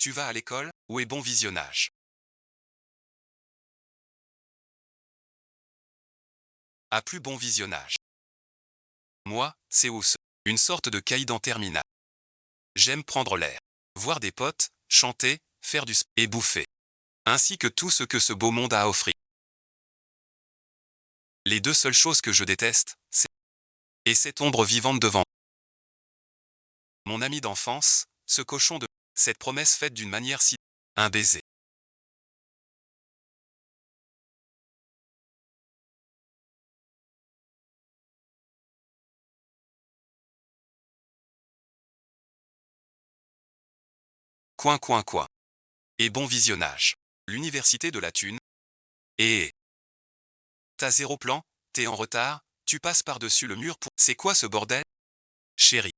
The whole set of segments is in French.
Tu vas à l'école? Où est bon visionnage? À plus bon visionnage. Moi, c'est Ous. Une sorte de caïd en terminale. J'aime prendre l'air. Voir des potes, chanter, faire du et bouffer. Ainsi que tout ce que ce beau monde a à offrir. Les deux seules choses que je déteste, c'est et cette ombre vivante devant. Mon ami d'enfance, ce cochon de cette promesse faite d'une manière si un baiser. Coin coin coin. Et bon visionnage. L'université de la thune. Et t'as zéro plan, t'es en retard, tu passes par-dessus le mur pour. C'est quoi ce bordel? Chérie.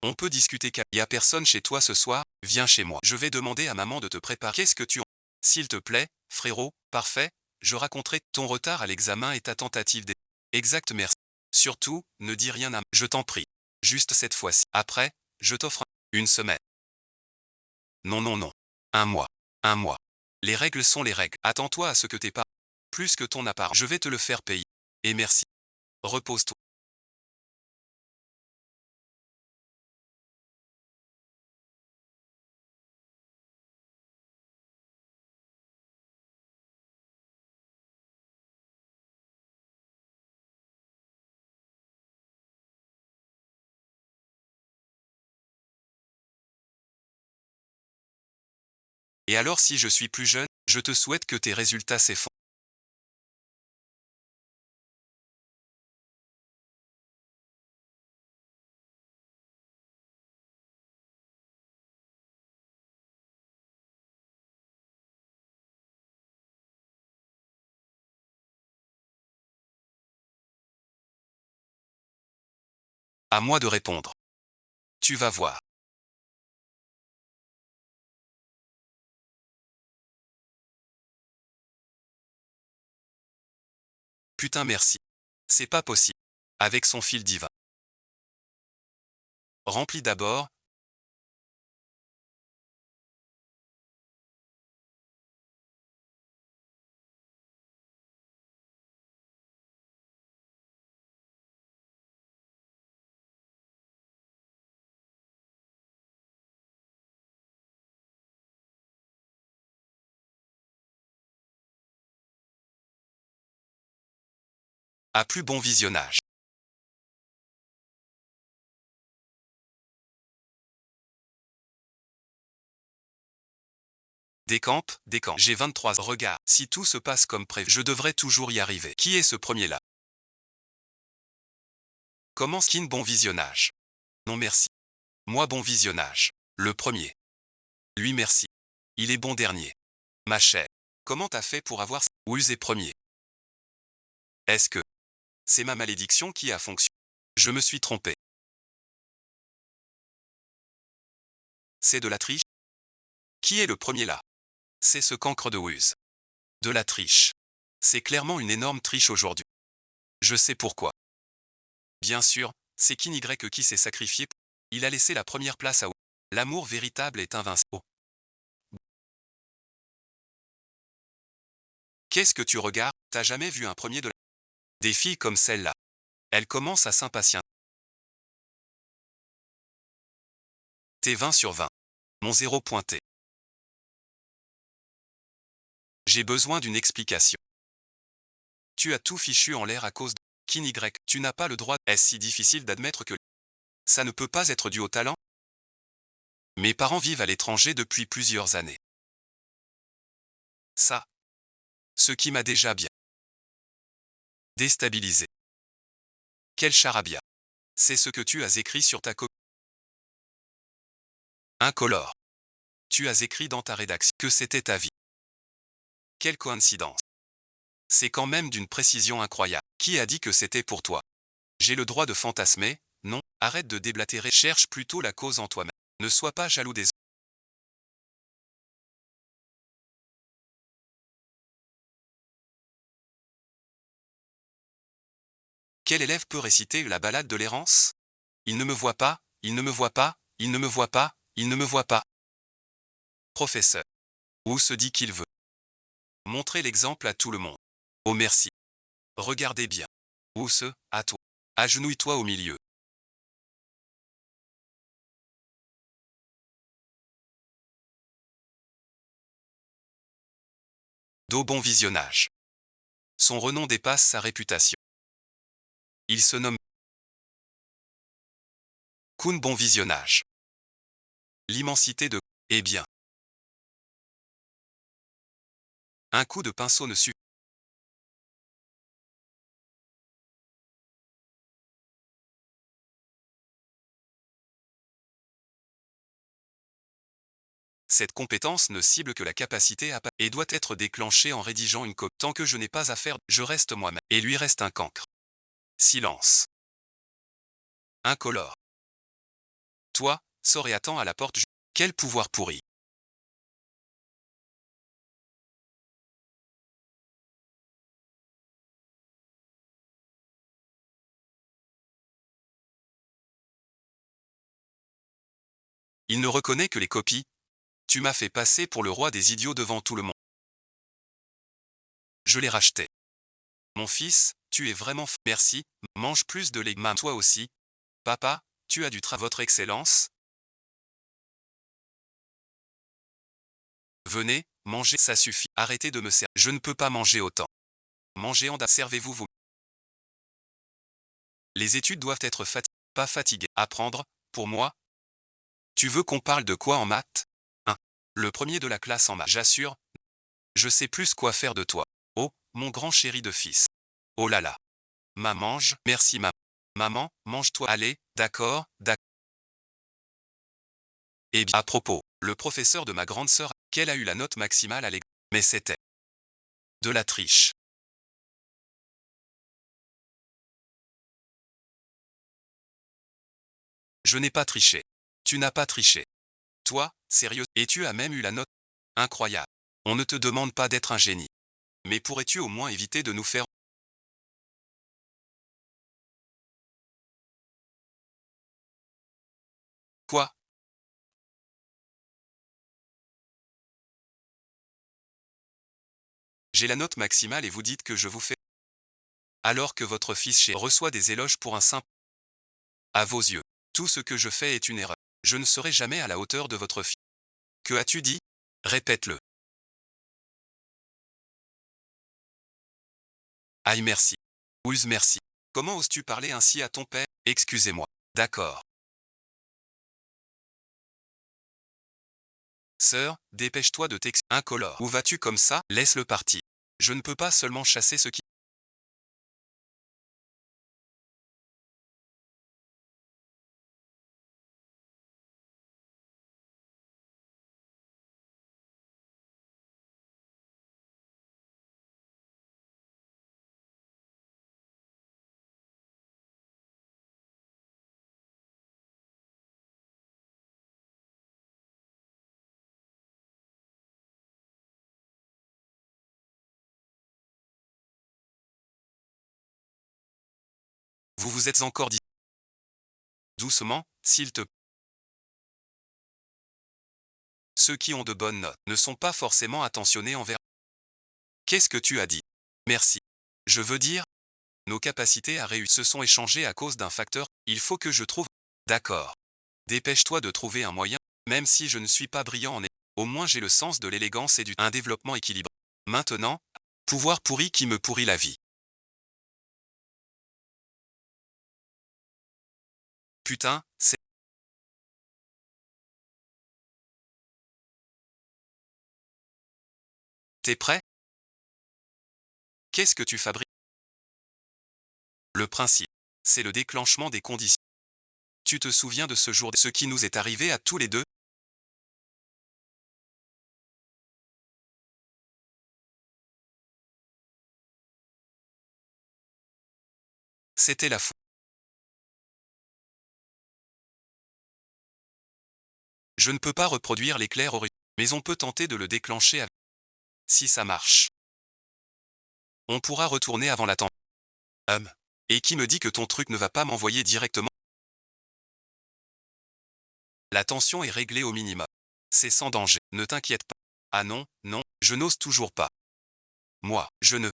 On peut discuter car y a personne chez toi ce soir, viens chez moi. Je vais demander à maman de te préparer. Qu'est-ce que tu en. S'il te plaît, frérot, parfait, je raconterai ton retard à l'examen et ta tentative d'. Exact, merci. Surtout, ne dis rien à. Je t'en prie. Juste cette fois-ci. Après, je t'offre une semaine. Non, non, non. Un mois. Un mois. Les règles sont les règles. Attends-toi à ce que tes parents. Plus que ton appart. Je vais te le faire payer. Et merci. Repose-toi. Et alors si je suis plus jeune, je te souhaite que tes résultats s'effondrent. À moi de répondre. Tu vas voir. Putain merci. C'est pas possible. Avec son fil divin. Rempli d'abord. À plus bon visionnage. Décampe, décampe. J'ai 23 ans. Regarde, si tout se passe comme prévu, je devrais toujours y arriver. Qui est ce premier-là? Comment skin bon visionnage? Non merci. Moi bon visionnage. Le premier. Lui merci. Il est bon dernier. Ma chère. Comment t'as fait pour avoir. Wuz est premier. Est-ce que c'est ma malédiction qui a fonctionné? Je me suis trompé. C'est de la triche? Qui est le premier là? C'est ce cancre de Wuz. De la triche. C'est clairement une énorme triche aujourd'hui. Je sais pourquoi. Bien sûr, c'est Kin Y qui s'est sacrifié. Il a laissé la première place à Wuz. L'amour véritable est invincible. Oh. Qu'est-ce que tu regardes? T'as jamais vu un premier de la. Des filles comme celle-là. Elles commencent à s'impatienter. T'es 20 sur 20. Mon zéro pointé. J'ai besoin d'une explication. Tu as tout fichu en l'air à cause de Kin Y. Tu n'as pas le droit. Est-ce si difficile d'admettre que ça ne peut pas être dû au talent? Mes parents vivent à l'étranger depuis plusieurs années. Ça. Ce qui m'a déjà bien déstabilisé. Quel charabia. C'est ce que tu as écrit sur ta copie. Incolore. Tu as écrit dans ta rédaction que c'était ta vie. Quelle coïncidence. C'est quand même d'une précision incroyable. Qui a dit que c'était pour toi? J'ai le droit de fantasmer? Non, arrête de déblatérer, cherche plutôt la cause en toi-même. Ne sois pas jaloux des autres. Quel élève peut réciter la ballade de l'errance? Il ne me voit pas, il ne me voit pas, il ne me voit pas, il ne me voit pas. Professeur. Ou se dit qu'il veut. Montrer l'exemple à tout le monde. Oh merci. Regardez bien. Ou se, à toi. Agenouille-toi au milieu. Do bon visionnage. Son renom dépasse sa réputation. Il se nomme Kun bon visionnage. L'immensité de eh bien. Un coup de pinceau ne suffit. Cette compétence ne cible que la capacité à et doit être déclenchée en rédigeant une copie. Tant que je n'ai pas à faire, je reste moi-même. Et lui reste un cancre. Silence. Incolore. Toi, sors et attends à la porte. Quel pouvoir pourri. Il ne reconnaît que les copies. Tu m'as fait passer pour le roi des idiots devant tout le monde. Je les rachetais. Mon fils, tu es vraiment merci, mange plus de lait. Toi aussi. Papa, tu as du travail. Votre Excellence. Venez, mangez, ça suffit. Arrêtez de me servir. Je ne peux pas manger autant. Mangez en servez-vous vous. Les études doivent être pas fatiguées. Apprendre, pour moi. Tu veux qu'on parle de quoi en maths? Le premier de la classe en maths. J'assure. Je sais plus quoi faire de toi. Oh, mon grand chéri de fils. Oh là là. Mange, merci maman. Maman, mange-toi. Allez, d'accord, d'accord. Eh bien, à propos, le professeur de ma grande sœur, qu'elle a eu la note maximale à l'examen. Mais c'était de la triche. Je n'ai pas triché. Tu n'as pas triché. Toi, sérieux, et tu as même eu la note. Incroyable. On ne te demande pas d'être un génie. Mais pourrais-tu au moins éviter de nous faire... Quoi? J'ai la note maximale et vous dites que je vous fais... Alors que votre fils reçoit des éloges pour un simple... À vos yeux, tout ce que je fais est une erreur. Je ne serai jamais à la hauteur de votre fils. Que as-tu dit? Répète-le. Aïe merci. Ouz merci. Comment oses-tu parler ainsi à ton père? Excusez-moi. D'accord. Sœur, dépêche-toi de incolore. Où vas-tu comme ça? Laisse-le partir. Je ne peux pas seulement chasser ce qui... Vous vous êtes encore dit... Doucement, s'il te... Ceux qui ont de bonnes notes ne sont pas forcément attentionnés envers... Qu'est-ce que tu as dit? Merci. Je veux dire, nos capacités à réussir se sont échangées à cause d'un facteur, il faut que je trouve... D'accord. Dépêche-toi de trouver un moyen, même si je ne suis pas brillant en... Au moins j'ai le sens de l'élégance et un développement équilibré. Maintenant, pouvoir pourri qui me pourrit la vie. Putain, c'est... T'es prêt? Qu'est-ce que tu fabriques? Le principe, c'est le déclenchement des conditions. Tu te souviens de ce jour, ce qui nous est arrivé à tous les deux? C'était la fou. Je ne peux pas reproduire l'éclair original, mais on peut tenter de le déclencher avec... Si ça marche, on pourra retourner avant la tempête. Et qui me dit que ton truc ne va pas m'envoyer directement? La tension est réglée au minimum. C'est sans danger. Ne t'inquiète pas. Ah non, non, je n'ose toujours pas. Moi, je ne.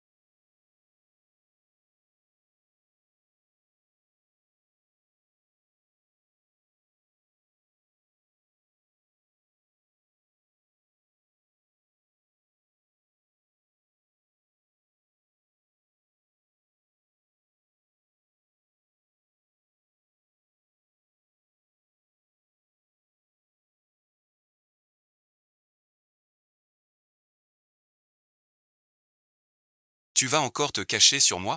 Tu vas encore te cacher sur moi?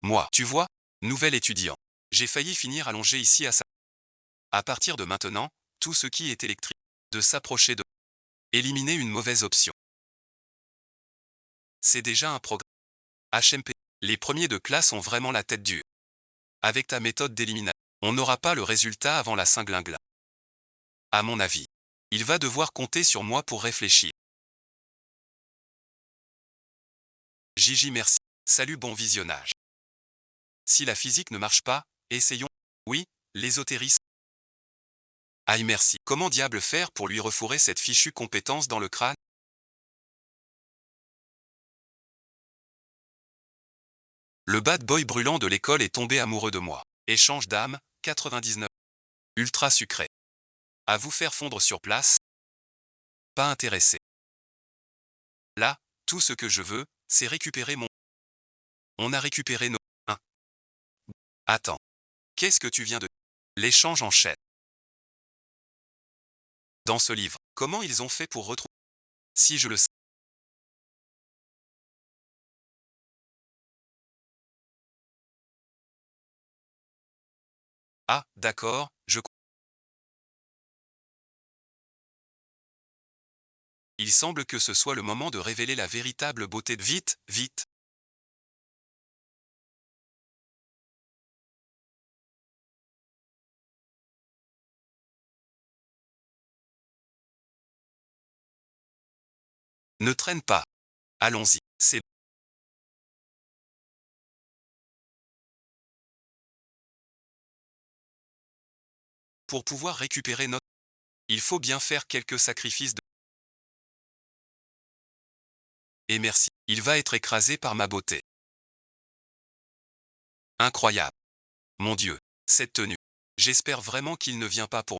Moi, tu vois? Nouvel étudiant. J'ai failli finir allongé ici à ça. À partir de maintenant, tout ce qui est électrique, de s'approcher de. Éliminer une mauvaise option. C'est déjà un progrès. HMP. Les premiers de classe ont vraiment la tête dure. Avec ta méthode d'élimination, on n'aura pas le résultat avant la Saint-Glinglin. À mon avis. Il va devoir compter sur moi pour réfléchir. Gigi merci. Salut bon visionnage. Si la physique ne marche pas, essayons. Oui, l'ésotérisme. Aïe merci. Comment diable faire pour lui refourrer cette fichue compétence dans le crâne? Le bad boy brûlant de l'école est tombé amoureux de moi. Échange d'âme, 99. Ultra sucré. À vous faire fondre sur place. Pas intéressé. Là, tout ce que je veux, c'est récupérer mon. On a récupéré nos. Hein. Attends. Qu'est-ce que tu viens de. L'échange en chaîne. Dans ce livre, comment ils ont fait pour retrouver. Si je le sais. Ah, d'accord, il semble que ce soit le moment de révéler la véritable beauté de. Vite, vite. Ne traîne pas. Allons-y. C'est. Pour pouvoir récupérer notre. Il faut bien faire quelques sacrifices de. Et merci. Il va être écrasé par ma beauté. Incroyable. Mon Dieu. Cette tenue. J'espère vraiment qu'il ne vient pas pour.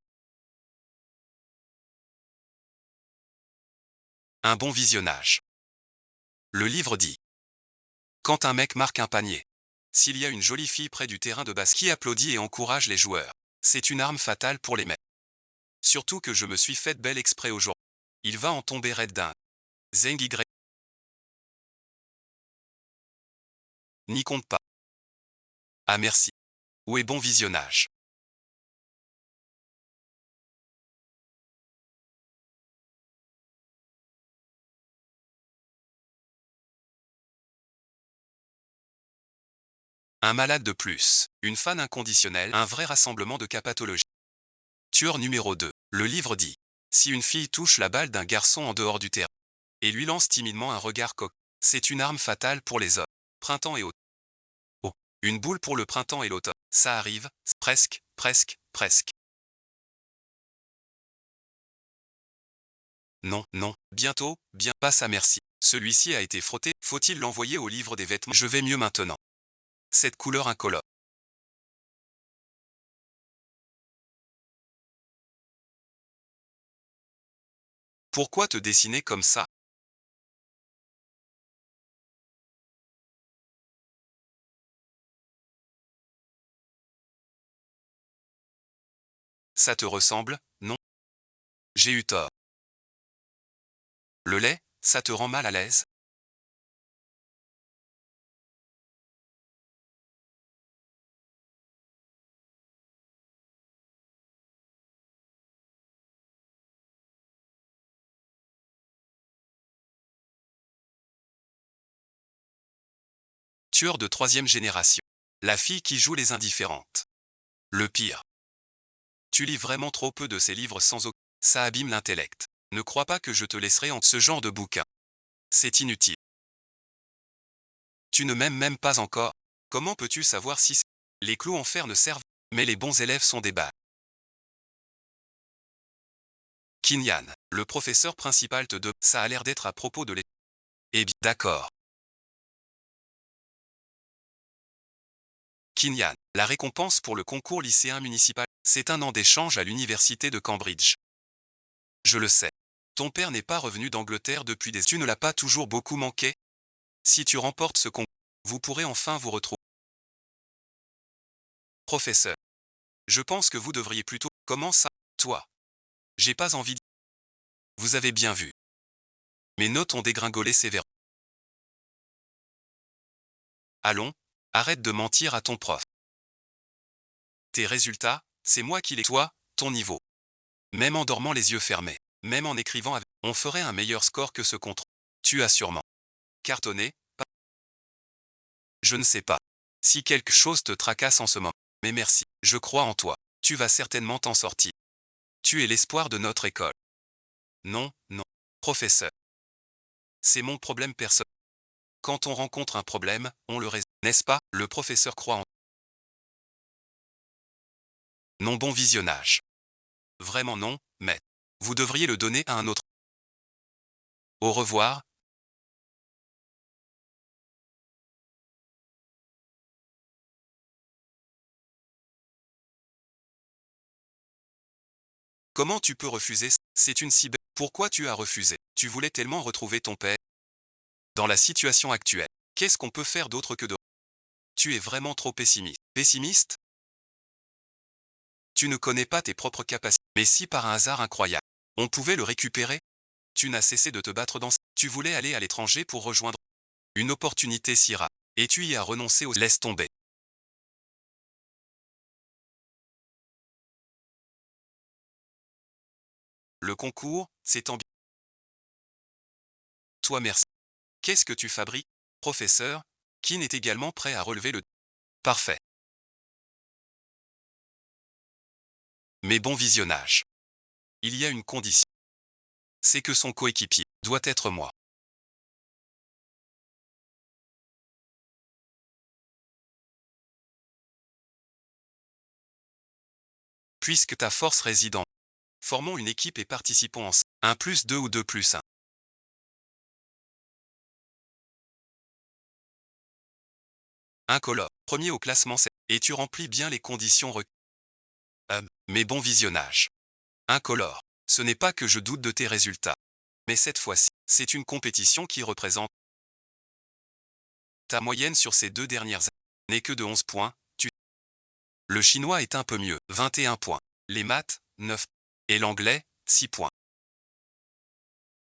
Un bon visionnage. Le livre dit. Quand un mec marque un panier. S'il y a une jolie fille près du terrain de basket qui applaudit et encourage les joueurs. C'est une arme fatale pour les mecs. Surtout que je me suis faite belle exprès aujourd'hui. Il va en tomber raide d'un. Zeng Y. N'y compte pas. Ah merci. Où est bon visionnage. Un malade de plus. Une fan inconditionnelle. Un vrai rassemblement de cas pathologiques. Tueur numéro 2. Le livre dit. Si une fille touche la balle d'un garçon en dehors du terrain et lui lance timidement un regard coq, c'est une arme fatale pour les hommes. Printemps et automne. Oh. Une boule pour le printemps et l'automne. Ça arrive. Presque, presque, presque. Non, non. Bientôt, bien. Passe à merci. Celui-ci a été frotté. Faut-il l'envoyer au livre des vêtements? Je vais mieux maintenant. Cette couleur incolore. Pourquoi te dessiner comme ça? Ça te ressemble? Non. J'ai eu tort. Le lait, ça te rend mal à l'aise? Tueur de troisième génération. La fille qui joue les indifférentes. Le pire. Tu lis vraiment trop peu de ces livres sans aucun. Ça abîme l'intellect. Ne crois pas que je te laisserai en ce genre de bouquin. C'est inutile. Tu ne m'aimes même pas encore. Comment peux-tu savoir si les clous en fer ne servent? Mais les bons élèves sont des bas. Kinyan, le professeur principal te de... Ça a l'air d'être à propos de les... Eh bien, d'accord. Kinyan, la récompense pour le concours lycéen municipal, c'est un an d'échange à l'université de Cambridge. Je le sais. Ton père n'est pas revenu d'Angleterre depuis des... Tu ne l'as pas toujours beaucoup manqué? Si tu remportes ce concours, vous pourrez enfin vous retrouver. Professeur, je pense que vous devriez plutôt... Comment ça? Toi. J'ai pas envie de... Vous avez bien vu. Mes notes ont dégringolé sévèrement. Allons, arrête de mentir à ton prof. Tes résultats, c'est moi qui les... Toi, ton niveau. Même en dormant les yeux fermés, même en écrivant avec... On ferait un meilleur score que ce contrôle. Tu as sûrement cartonné, pas... Je ne sais pas. Si quelque chose te tracasse en ce moment. Mais merci, je crois en toi. Tu vas certainement t'en sortir. Tu es l'espoir de notre école. Non, non. Professeur. C'est mon problème personnel. Quand on rencontre un problème, on le résout. N'est-ce pas? Le professeur croit en... Non, bon visionnage. Vraiment non, mais... Vous devriez le donner à un autre. Au revoir. Comment tu peux refuser? C'est une si belle... Pourquoi tu as refusé? Tu voulais tellement retrouver ton père? Dans la situation actuelle, qu'est-ce qu'on peut faire d'autre que de... Tu es vraiment trop pessimiste. Pessimiste? Tu ne connais pas tes propres capacités. Mais si par un hasard incroyable, on pouvait le récupérer? Tu n'as cessé de te battre dans... Tu voulais aller à l'étranger pour rejoindre une opportunité si rare. Et tu y as renoncé au... Laisse tomber. Le concours, c'est ambiant. Toi merci. Qu'est-ce que tu fabriques? Professeur, qui est également prêt à relever le... Parfait. Mais bon visionnage. Il y a une condition. C'est que son coéquipier doit être moi. Puisque ta force réside en... Formons une équipe et participons ensemble. 1 plus 2 ou 2 plus 1. Un colloque. Premier au classement, c'est... Et tu remplis bien les conditions requises. Mais bon visionnage. Incolore. Ce n'est pas que je doute de tes résultats. Mais cette fois-ci, c'est une compétition qui représente... Ta moyenne sur ces 2 dernières années n'est que de 11 points. Le chinois est un peu mieux, 21 points. Les maths, 9. Et l'anglais, 6 points.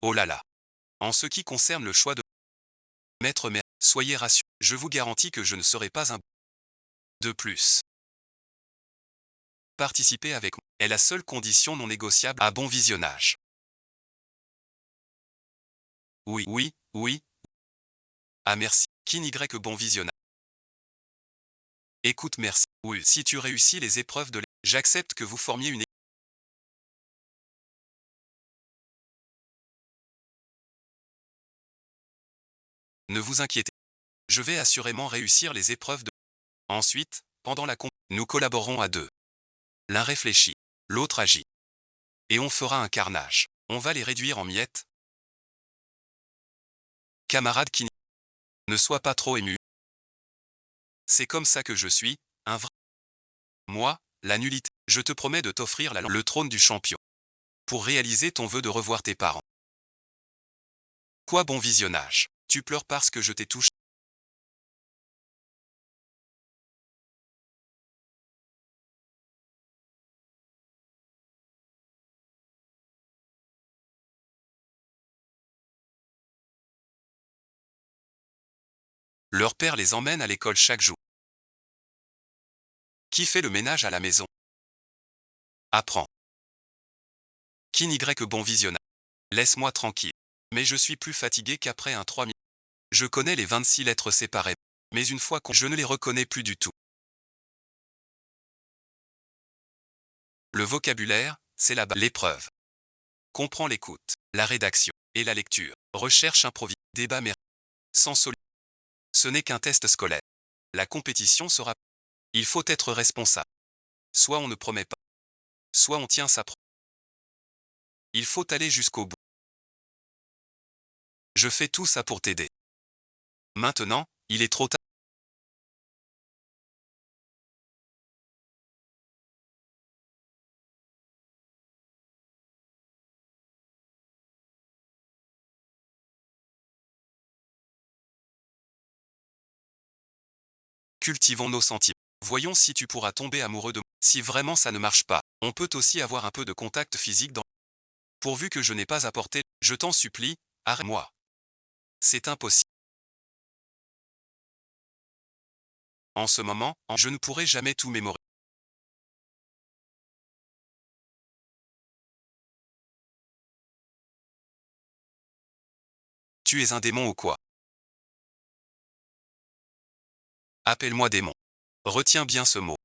Oh là là. En ce qui concerne le choix de... Maître mère, soyez rassurés. Je vous garantis que je ne serai pas un... De plus. Participer avec moi est la seule condition non négociable à bon visionnage. Oui, oui, oui. Ah merci. Qui n'y que bon visionnage. Écoute merci. Oui, si tu réussis les épreuves de... J'accepte que vous formiez une... Ne vous inquiétez. Je vais assurément réussir les épreuves de... Ensuite, pendant la nous collaborons à deux. L'un réfléchit, l'autre agit. Et on fera un carnage. On va les réduire en miettes. Camarade qui... Ne sois pas trop ému. C'est comme ça que je suis, un vrai... Moi, la nullité. Je te promets de t'offrir le trône du champion. Pour réaliser ton vœu de revoir tes parents. Quoi bon visionnage. Tu pleures parce que je t'ai touché. Leur père les emmène à l'école chaque jour. Qui fait le ménage à la maison? Apprends. Qui n'y que bon visionnage. Laisse-moi tranquille. Mais je suis plus fatigué qu'après un 3 minutes. Je connais les 26 lettres séparées. Mais une fois qu'on... Je ne les reconnais plus du tout. Le vocabulaire, c'est la base. L'épreuve. Comprends l'écoute, la rédaction et la lecture. Recherche improvisée. Débat mais sans solution. Ce n'est qu'un test scolaire. La compétition sera... Il faut être responsable. Soit on ne promet pas. Soit on tient sa promesse. Il faut aller jusqu'au bout. Je fais tout ça pour t'aider. Maintenant, il est trop tard. Cultivons nos sentiments. Voyons si tu pourras tomber amoureux de moi. Si vraiment ça ne marche pas, on peut aussi avoir un peu de contact physique dans... Pourvu que je n'ai pas apporté, je t'en supplie, arrête-moi. C'est impossible. En ce moment, je ne pourrai jamais tout mémoriser. Tu es un démon ou quoi? Appelle-moi démon. Retiens bien ce mot.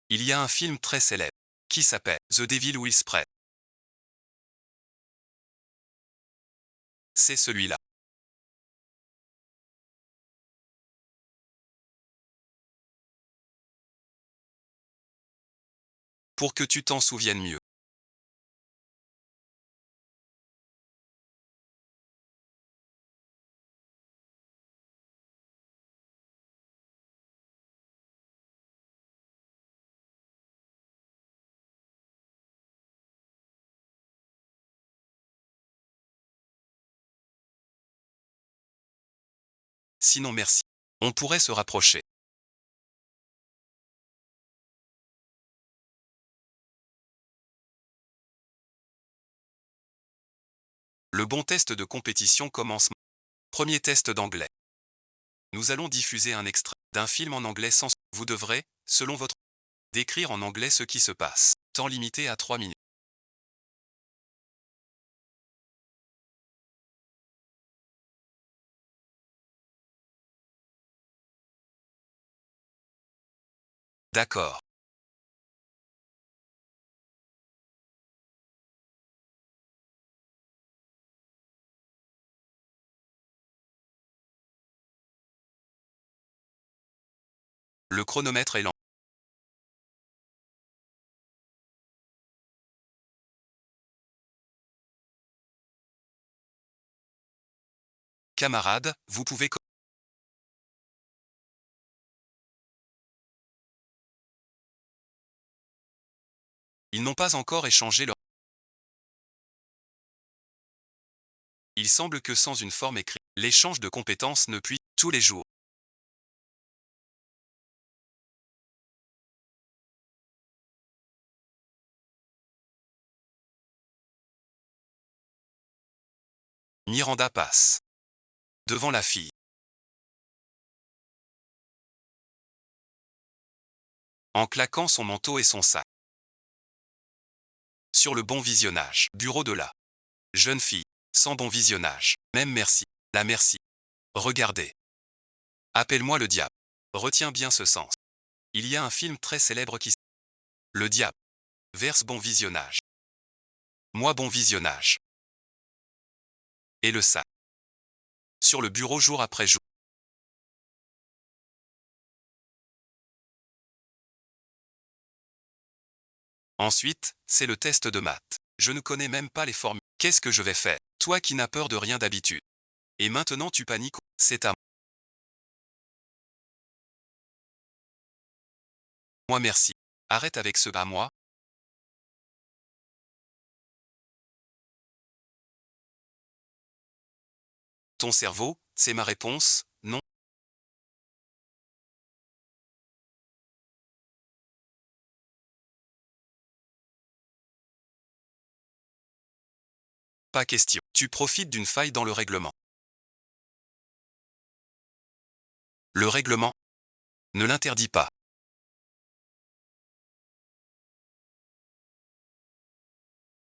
Il y a un film très célèbre qui s'appelle The Devil Wears Prada. C'est celui-là. Pour que tu t'en souviennes mieux. Sinon merci. On pourrait se rapprocher. Le bon test de compétition commence. Premier test d'anglais. Nous allons diffuser un extrait d'un film en anglais sans... Vous devrez, selon votre... décrire en anglais ce qui se passe. Temps limité à 3 minutes. D'accord. Le chronomètre est lent. Camarades, vous pouvez... Ils n'ont pas encore échangé leur... Il semble que sans une forme écrite, l'échange de compétences ne puisse tous les jours. Miranda passe devant la fille, en claquant son manteau et son sac. Sur le bon visionnage. Bureau de la jeune fille, sans bon visionnage. Même merci. La merci. Regardez. Appelle-moi le diable. Retiens bien ce sens. Il y a un film très célèbre qui... Le diable. Verse bon visionnage. Moi bon visionnage. Et le sac. Sur le bureau jour après jour. Ensuite, c'est le test de maths. Je ne connais même pas les formules. Qu'est-ce que je vais faire? Toi qui n'as peur de rien d'habitude. Et maintenant tu paniques. C'est à moi merci. Arrête avec ce à moi. Ton cerveau, c'est ma réponse, non. Pas question. Tu profites d'une faille dans le règlement. Le règlement ne l'interdit pas.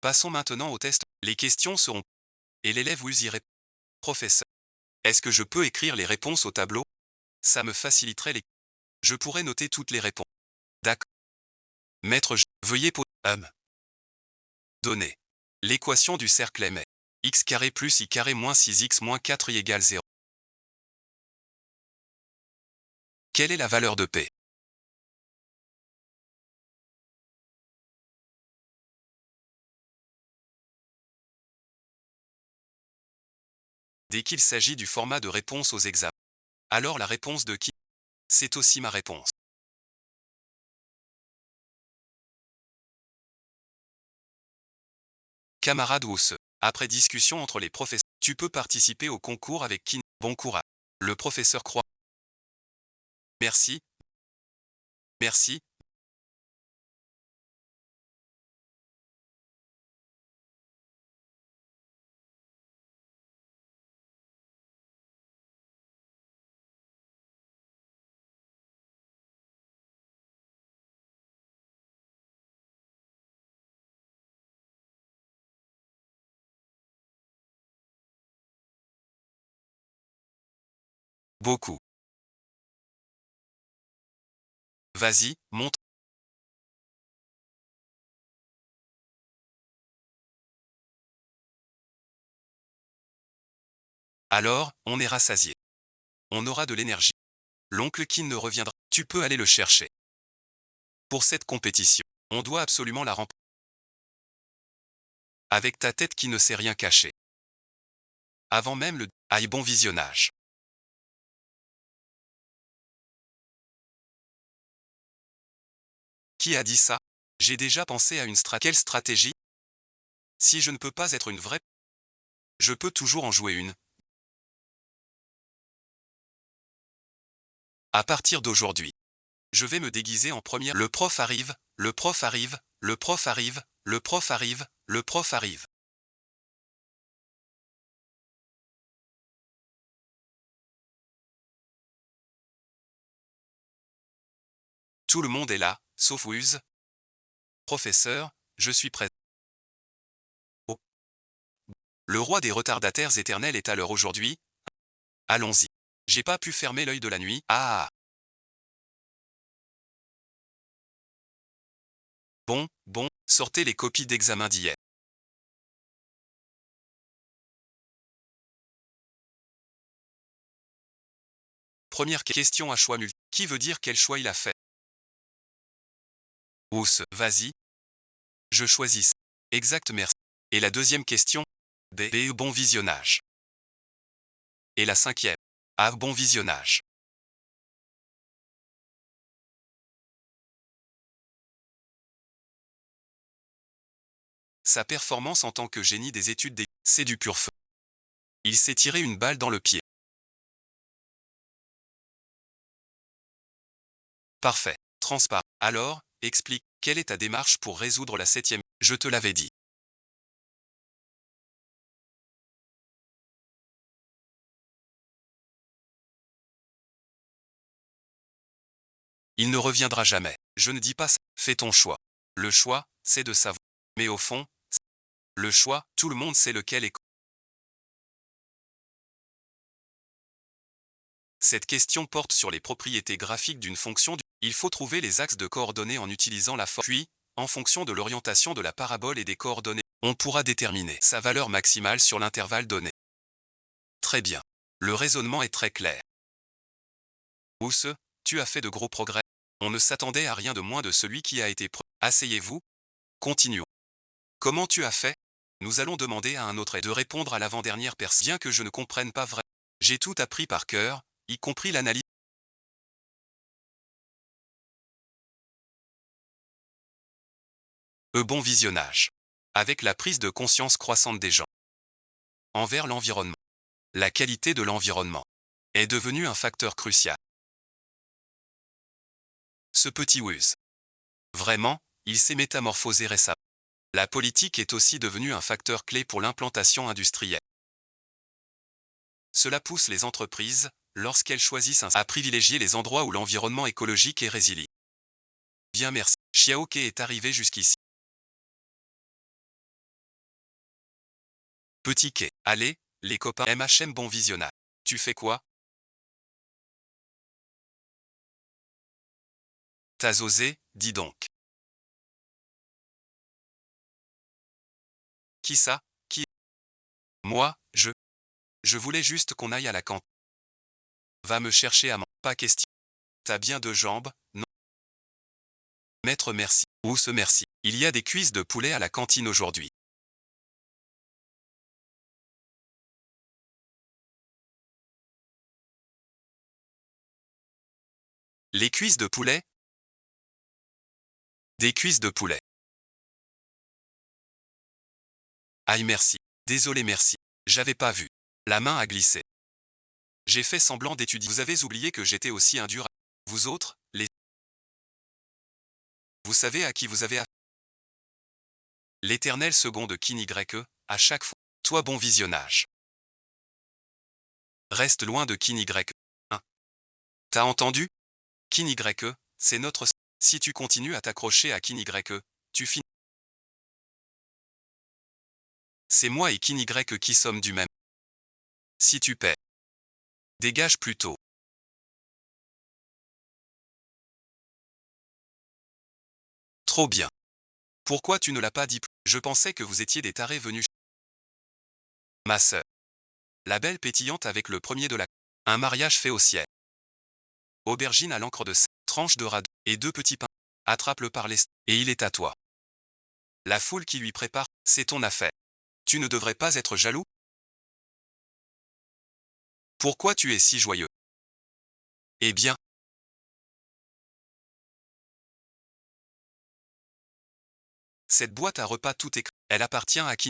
Passons maintenant au test. Les questions seront... Et l'élève vous y répond. Professeur, est-ce que je peux écrire les réponses au tableau? Ça me faciliterait les... Je pourrais noter toutes les réponses. D'accord. Maître, veuillez poser... Donner. L'équation du cercle est x carré plus y carré moins 6x moins 4y égale 0. Quelle est la valeur de P? Dès qu'il s'agit du format de réponse aux examens. Alors la réponse de qui? C'est aussi ma réponse. Camarade Wousse. Après discussion entre les professeurs, tu peux participer au concours avec qui? Bon courage. Le professeur croit. Merci. Merci. Beaucoup. Vas-y, montre. Alors, on est rassasié. On aura de l'énergie. L'oncle Kin ne reviendra. Tu peux aller le chercher. Pour cette compétition, on doit absolument la remporter. Avec ta tête qui ne sait rien cacher. Avant même le... Aïe, bon visionnage. Qui a dit ça? J'ai déjà pensé à une stratégie. Quelle stratégie? Si je ne peux pas être une vraie, je peux toujours en jouer une. À partir d'aujourd'hui, je vais me déguiser en première. Le prof arrive, le prof arrive, le prof arrive, le prof arrive, le prof arrive. Tout le monde est là, sauf Wuz. Professeur, je suis prêt. Oh. Le roi des retardataires éternels est à l'heure aujourd'hui. Allons-y. J'ai pas pu fermer l'œil de la nuit. Ah. Bon, bon, sortez les copies d'examen d'hier. Première question à choix multiple. Qui veut dire quel choix il a fait? Ous, vas-y. Je choisis. Exact, merci. Et la deuxième question? B. Bon visionnage. Et la cinquième? A. Bon visionnage. Sa performance en tant que génie des études c'est du pur feu. Il s'est tiré une balle dans le pied. Parfait. Transparent. Alors, explique, quelle est ta démarche pour résoudre la septième? Je te l'avais dit. Il ne reviendra jamais. Je ne dis pas ça. Fais ton choix. Le choix, c'est de savoir. Mais au fond, le choix, tout le monde sait lequel est. Cette question porte sur les propriétés graphiques d'une fonction. Il faut trouver les axes de coordonnées en utilisant la forme. Puis, en fonction de l'orientation de la parabole et des coordonnées, on pourra déterminer sa valeur maximale sur l'intervalle donné. Très bien. Le raisonnement est très clair. Ousse, tu as fait de gros progrès. On ne s'attendait à rien de moins de celui qui a été Asseyez-vous. Continuons. Comment tu as fait? Nous allons demander à un autre de répondre à l'avant-dernière personne. Bien que je ne comprenne pas vrai. J'ai tout appris par cœur, y compris l'analyse. Bon visionnage. Avec la prise de conscience croissante des gens envers l'environnement, la qualité de l'environnement est devenue un facteur crucial. Ce petit Wuz. Vraiment, il s'est métamorphosé récemment. La politique est aussi devenue un facteur clé pour l'implantation industrielle. Cela pousse les entreprises, lorsqu'elles choisissent à privilégier les endroits où l'environnement écologique est résilient. Bien merci. Xiaoke est arrivé jusqu'ici. Petit quai. Allez, les copains. MHM bon visionnage. Tu fais quoi? T'as osé, dis donc. Qui ça? Qui? Moi, je voulais juste qu'on aille à la cantine. Va me chercher à pas question. T'as bien deux jambes, non? Maître merci. Où ce merci? Il y a des cuisses de poulet à la cantine aujourd'hui. Les cuisses de poulet. Des cuisses de poulet. Aïe merci. Désolé merci. J'avais pas vu. La main a glissé. J'ai fait semblant d'étudier. Vous avez oublié que j'étais aussi un dur. Vous autres, les... Vous savez à qui vous avez affaire. L'éternel second de Kin YE, à chaque fois. Toi bon visionnage. Reste loin de Kin YE. Hein. T'as entendu? Kin YE, c'est notre... Si tu continues à t'accrocher à Kin YE, tu finis. C'est moi et Kin YE qui sommes du même. Si tu paies. Dégage plutôt. Trop bien. Pourquoi tu ne l'as pas dit plus? Je pensais que vous étiez des tarés venus. Ma sœur. La belle pétillante avec le premier de la... Un mariage fait au ciel. Aubergine à l'encre de tranche de rade et 2 petits pains. Attrape-le par les... Et il est à toi. La foule qui lui prépare, c'est ton affaire. Tu ne devrais pas être jaloux? Pourquoi tu es si joyeux? Eh bien. Cette boîte à repas tout écrit, elle appartient à qui?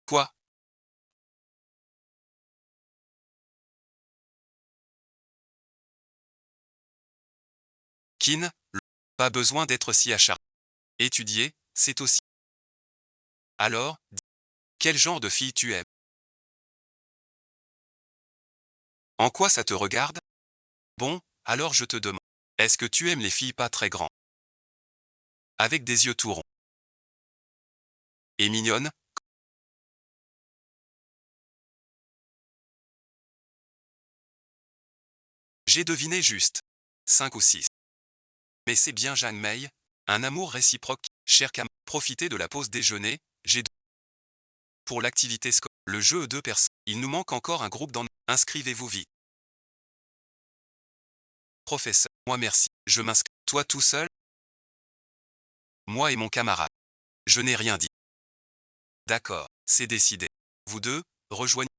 Quoi? Kin, pas besoin d'être si acharné. Étudier, c'est aussi. Alors, quel genre de fille tu aimes? En quoi ça te regarde? Bon, alors je te demande. Est-ce que tu aimes les filles pas très grandes? Avec des yeux tout ronds. Et mignonnes? J'ai deviné juste. 5 ou 6. Mais c'est bien Jeanne May, un amour réciproque, cher Cam. Profitez de la pause déjeuner, pour l'activité scolaire. Le jeu 2 personnes. Il nous manque encore un groupe dans... Inscrivez-vous vite. Professeur, moi merci. Je m'inscris. Toi tout seul? Moi et mon camarade. Je n'ai rien dit. D'accord, c'est décidé. Vous deux, rejoignez.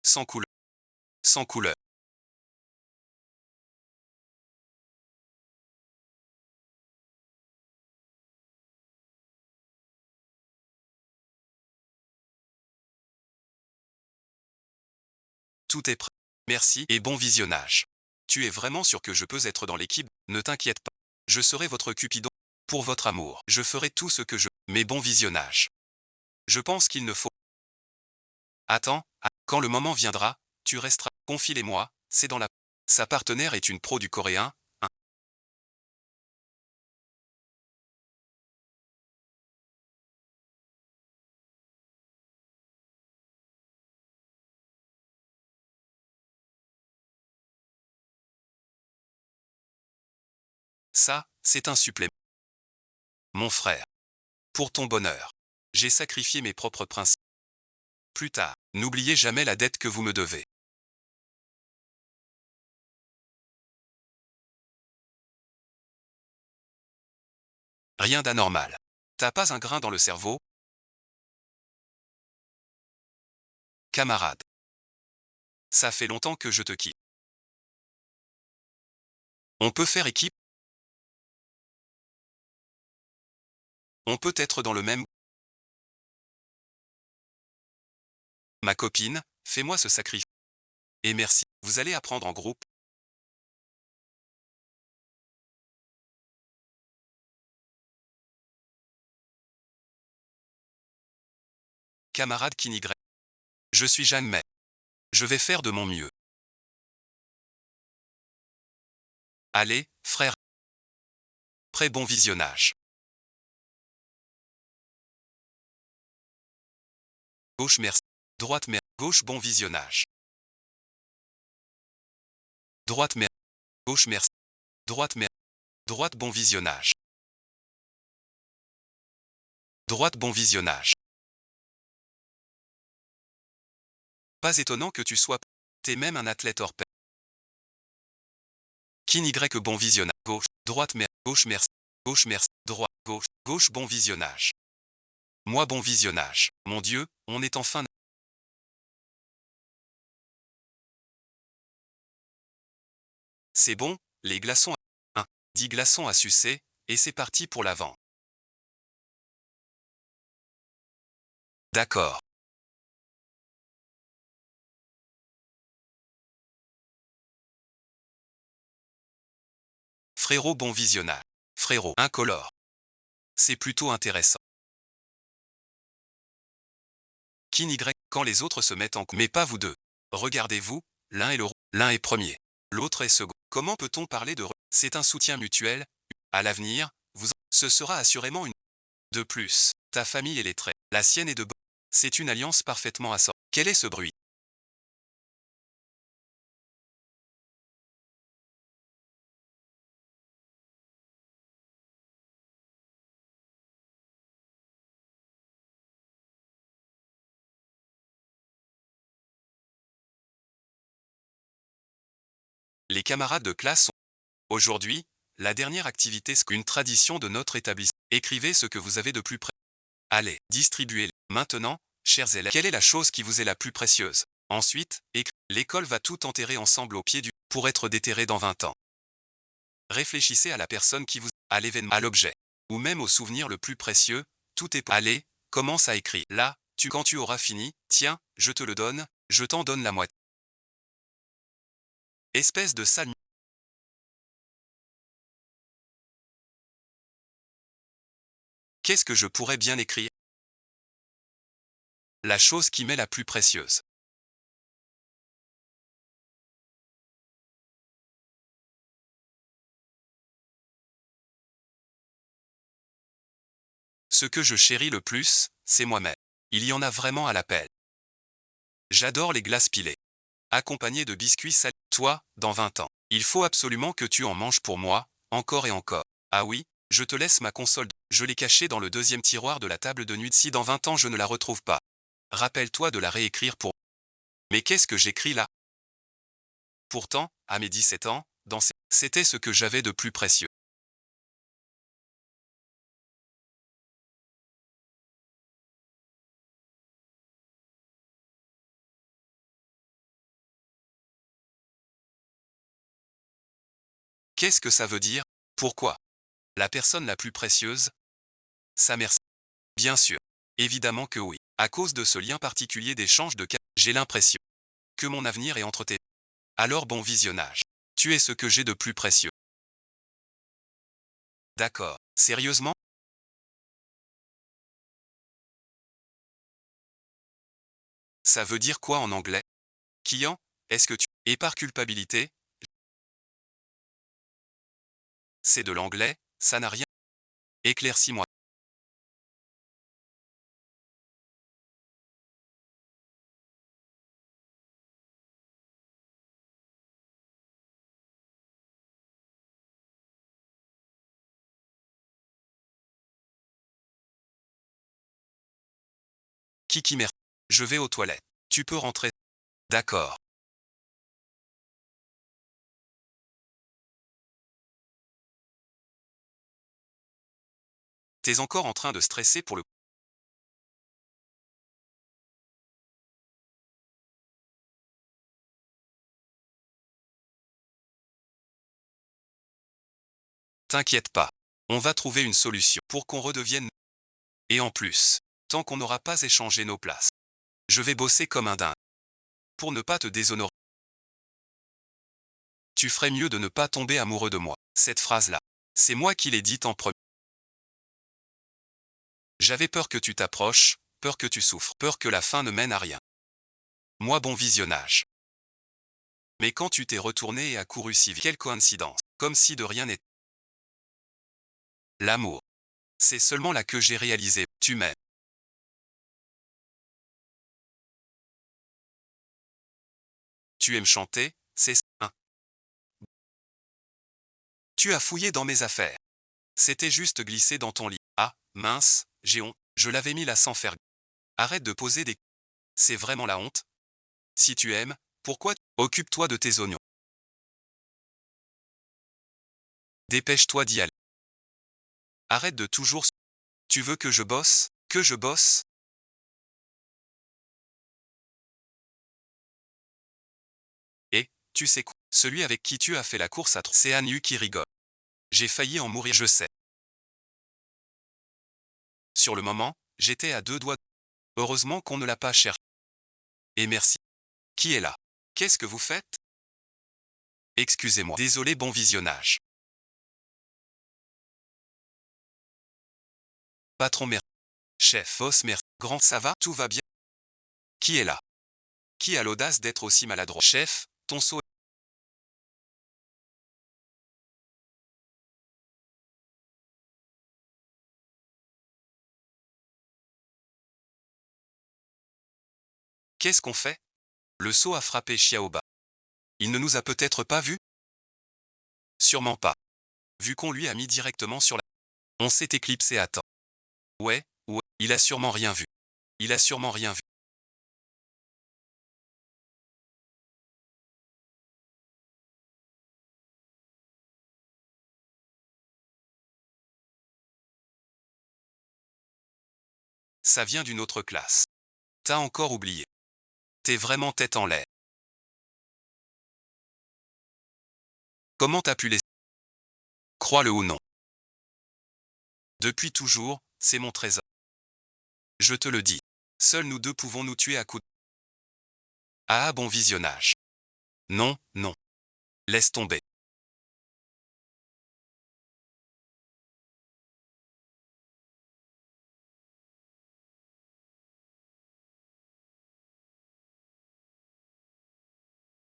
Sans couleur. Sans couleur. Tout est prêt. Merci et bon visionnage. Tu es vraiment sûr que je peux être dans l'équipe? Ne t'inquiète pas. Je serai votre Cupidon. Pour votre amour, je ferai tout ce que je... Mais bon visionnage. Je pense qu'il ne faut... Attends, quand le moment viendra, tu resteras. Confie-les-moi, c'est dans la... Sa partenaire est une pro du coréen. Hein. Ça, c'est un supplément. Mon frère. Pour ton bonheur. J'ai sacrifié mes propres principes. Plus tard, n'oubliez jamais la dette que vous me devez. Rien d'anormal. T'as pas un grain dans le cerveau? Camarade. Ça fait longtemps que je te quitte. On peut faire équipe? On peut être dans le même... Ma copine, fais-moi ce sacrifice. Et merci. Vous allez apprendre en groupe. Camarade Kinigre. Je suis Jeanne May. Je vais faire de mon mieux. Allez, frère. Très bon visionnage. Gauche merci. Droite merci. Gauche bon visionnage. Droite merci. Gauche merci. Droite merci. Droite bon visionnage. Droite bon visionnage. Pas étonnant que tu sois... T'es même un athlète hors pair. Kin Y bon visionnage. Gauche. Droite merci. Gauche merci. Gauche merci. Droite. Gauche. Gauche bon visionnage. Moi bon visionnage. Mon Dieu, on est enfin... C'est bon, les glaçons... 1. 10 glaçons à sucer, et c'est parti pour l'avant. D'accord. Frérot bon visionnage. Frérot incolore. C'est plutôt intéressant. Kin Y, quand les autres se mettent en... Mais pas vous deux. Regardez-vous, l'un est premier. L'autre est second. Comment peut-on parler de... C'est un soutien mutuel. À l'avenir, ce sera assurément une... De plus, ta famille et les traits. La sienne est de... C'est une alliance parfaitement assortie. Quel est ce bruit? Les camarades de classe sont... Aujourd'hui, la dernière activité une tradition de notre établissement. Écrivez ce que vous avez de plus près. Allez, distribuez-les. Maintenant, chers élèves, quelle est la chose qui vous est la plus précieuse? Ensuite, l'école va tout enterrer ensemble au pied du... pour être déterré dans 20 ans. Réfléchissez à la personne qui vous... à l'événement, à l'objet. Ou même au souvenir le plus précieux, tout est... Allez, commence à écrire. Là, quand tu auras fini, tiens, je te le donne, je t'en donne la moitié. Espèce de sale... Qu'est-ce que je pourrais bien écrire? La chose qui m'est la plus précieuse. Ce que je chéris le plus, c'est moi-même. Il y en a vraiment à l'appel. J'adore les glaces pilées. Accompagnées de biscuits salés. Toi, dans 20 ans, il faut absolument que tu en manges pour moi, encore et encore. Ah oui, je te laisse ma console. Je l'ai cachée dans le deuxième tiroir de la table de nuit. Si dans 20 ans je ne la retrouve pas, rappelle-toi de la réécrire pour... Mais qu'est-ce que j'écris là? Pourtant, à mes 17 ans, c'était ce que j'avais de plus précieux. Qu'est-ce que ça veut dire? Pourquoi? La personne la plus précieuse? Sa mère. Bien sûr. Évidemment que oui. À cause de ce lien particulier d'échange de cas, j'ai l'impression que mon avenir est entre tes... Alors bon visionnage. Tu es ce que j'ai de plus précieux. D'accord. Sérieusement? Ça veut dire quoi en anglais? Kian, est-ce que tu... Et par culpabilité? C'est de l'anglais, ça n'a rien... Éclaircis-moi. Kiki merci. Je vais aux toilettes. Tu peux rentrer. D'accord. T'es encore en train de stresser pour le... T'inquiète pas. On va trouver une solution pour qu'on redevienne... Et en plus, tant qu'on n'aura pas échangé nos places, je vais bosser comme un dingue. Pour ne pas te déshonorer. Tu ferais mieux de ne pas tomber amoureux de moi. Cette phrase-là, c'est moi qui l'ai dite en premier. J'avais peur que tu t'approches, peur que tu souffres, peur que la fin ne mène à rien. Moi bon visionnage. Mais quand tu t'es retourné et accouru si vite, quelle coïncidence, comme si de rien n'était. L'amour. C'est seulement là que j'ai réalisé, tu m'aimes. Tu aimes chanter, c'est... 1. Tu as fouillé dans mes affaires. C'était juste glissé dans ton lit. Ah, mince, j'ai honte. Je l'avais mis là sans faire... Arrête de poser des... C'est vraiment la honte. Si tu aimes, pourquoi... Occupe-toi de tes oignons. Dépêche-toi d'y aller. Arrête de toujours... Tu veux que je bosse? Que je bosse? Et, tu sais quoi? Celui avec qui tu as fait la course c'est Anu qui rigole. J'ai failli en mourir, je sais. Sur le moment, j'étais à deux doigts. Heureusement qu'on ne l'a pas cherché. Et merci. Qui est là? Qu'est-ce que vous faites? Excusez-moi. Désolé, bon visionnage. Patron, merci. Chef, boss, merci. Grand, ça va? Tout va bien? Qui est là? Qui a l'audace d'être aussi maladroit? Chef, ton saut. Qu'est-ce qu'on fait? Le saut a frappé Xiaoba. Il ne nous a peut-être pas vus? Sûrement pas. Vu qu'on lui a mis directement sur la... On s'est éclipsé à temps. Ouais, il a sûrement rien vu. Il a sûrement rien vu. Ça vient d'une autre classe. T'as encore oublié. T'es vraiment tête en l'air. Comment t'as pu laisser? Crois-le ou non. Depuis toujours, c'est mon trésor. Je te le dis. Seuls nous deux pouvons nous tuer à coups de... Ah, bon visionnage. Non, non. Laisse tomber.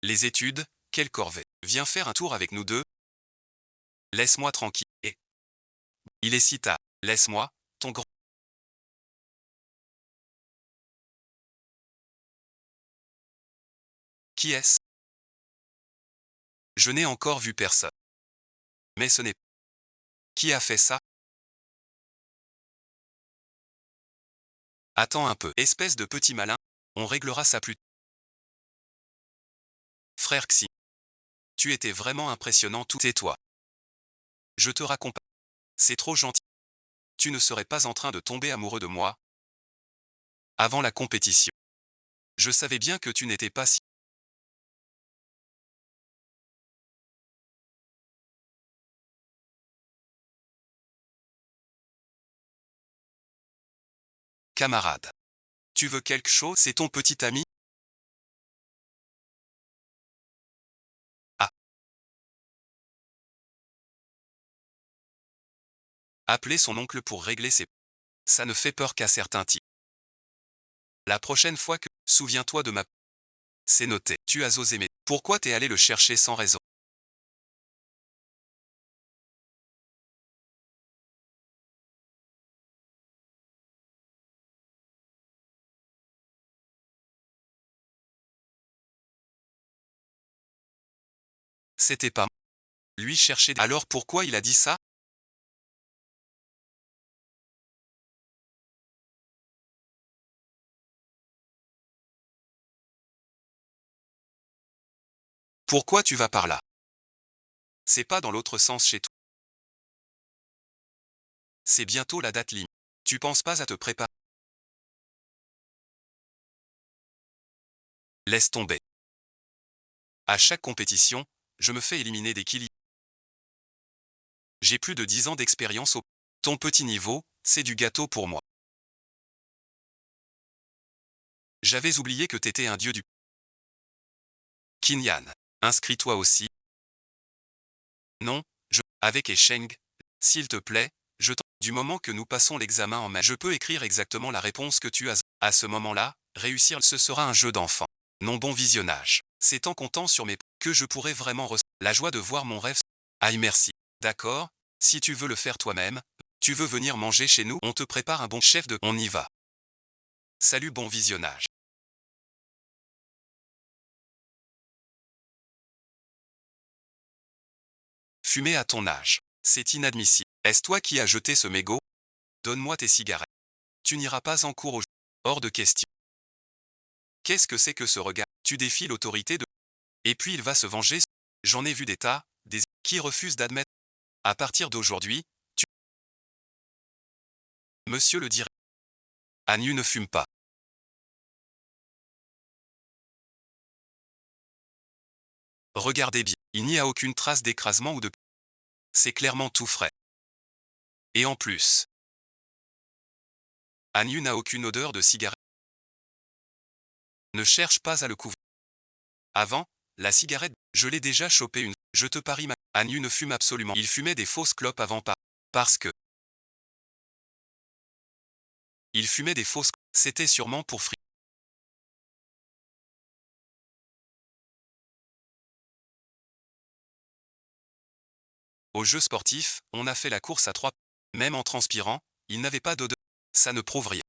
Les études, quelle corvée. Viens faire un tour avec nous deux. Laisse-moi tranquille. Et... Il est si tard. Laisse-moi, ton grand... Qui est-ce? Je n'ai encore vu personne. Mais ce n'est... Qui a fait ça? Attends un peu. Espèce de petit malin. On réglera ça plus tard. Frère Xi. Tu étais vraiment impressionnant, tout. Tais-toi. Je te raccompagne. C'est trop gentil. Tu ne serais pas en train de tomber amoureux de moi? Avant la compétition. Je savais bien que tu n'étais pas si... Camarade. Tu veux quelque chose? C'est ton petit ami? Ah. Appeler son oncle pour régler ses... Ça ne fait peur qu'à certains types. La prochaine fois que... Souviens-toi de ma... C'est noté. Tu as osé mais... Pourquoi t'es allé le chercher sans raison? C'était pas... Lui chercher... Alors pourquoi il a dit ça? Pourquoi tu vas par là? C'est pas dans l'autre sens chez toi. C'est bientôt la date limite. Tu penses pas à te préparer? Laisse tomber. À chaque compétition, je me fais éliminer d'équilibre. J'ai plus de 10 ans d'expérience au... Ton petit niveau, c'est du gâteau pour moi. J'avais oublié que t'étais un dieu du... Kinyan. Inscris-toi aussi. Non, je... Avec Esheng. S'il te plaît, je t'en... Du moment que nous passons l'examen en mai, je peux écrire exactement la réponse que tu as. À ce moment-là, réussir, ce sera un jeu d'enfant. Non, bon visionnage. C'est en comptant sur mes... que je pourrais vraiment la joie de voir mon rêve... Aïe merci. D'accord, si tu veux le faire toi-même, tu veux venir manger chez nous, on te prépare un bon chef de... On y va. Salut, bon visionnage. Fumer à ton âge. C'est inadmissible. Est-ce toi qui as jeté ce mégot? Donne-moi tes cigarettes. Tu n'iras pas en cours au... Hors de question. Qu'est-ce que c'est que ce regard? Tu défies l'autorité de... Et puis il va se venger. J'en ai vu des tas, des... qui refusent d'admettre. À partir d'aujourd'hui, Monsieur le dirait. Agnew ne fume pas. Regardez bien, il n'y a aucune trace d'écrasement ou de... C'est clairement tout frais. Et en plus, Agnew n'a aucune odeur de cigarette. Ne cherche pas à le couvrir. Avant, la cigarette, je l'ai déjà chopé une. Je te parie ma... Agnew ne fume absolument. Il fumait des fausses clopes avant pas. Parce que... Il fumait des fausses... C'était sûrement pour fric. Au jeu sportif, on a fait la course à 3. Même en transpirant, il n'avait pas d'odeur. Ça ne prouve rien.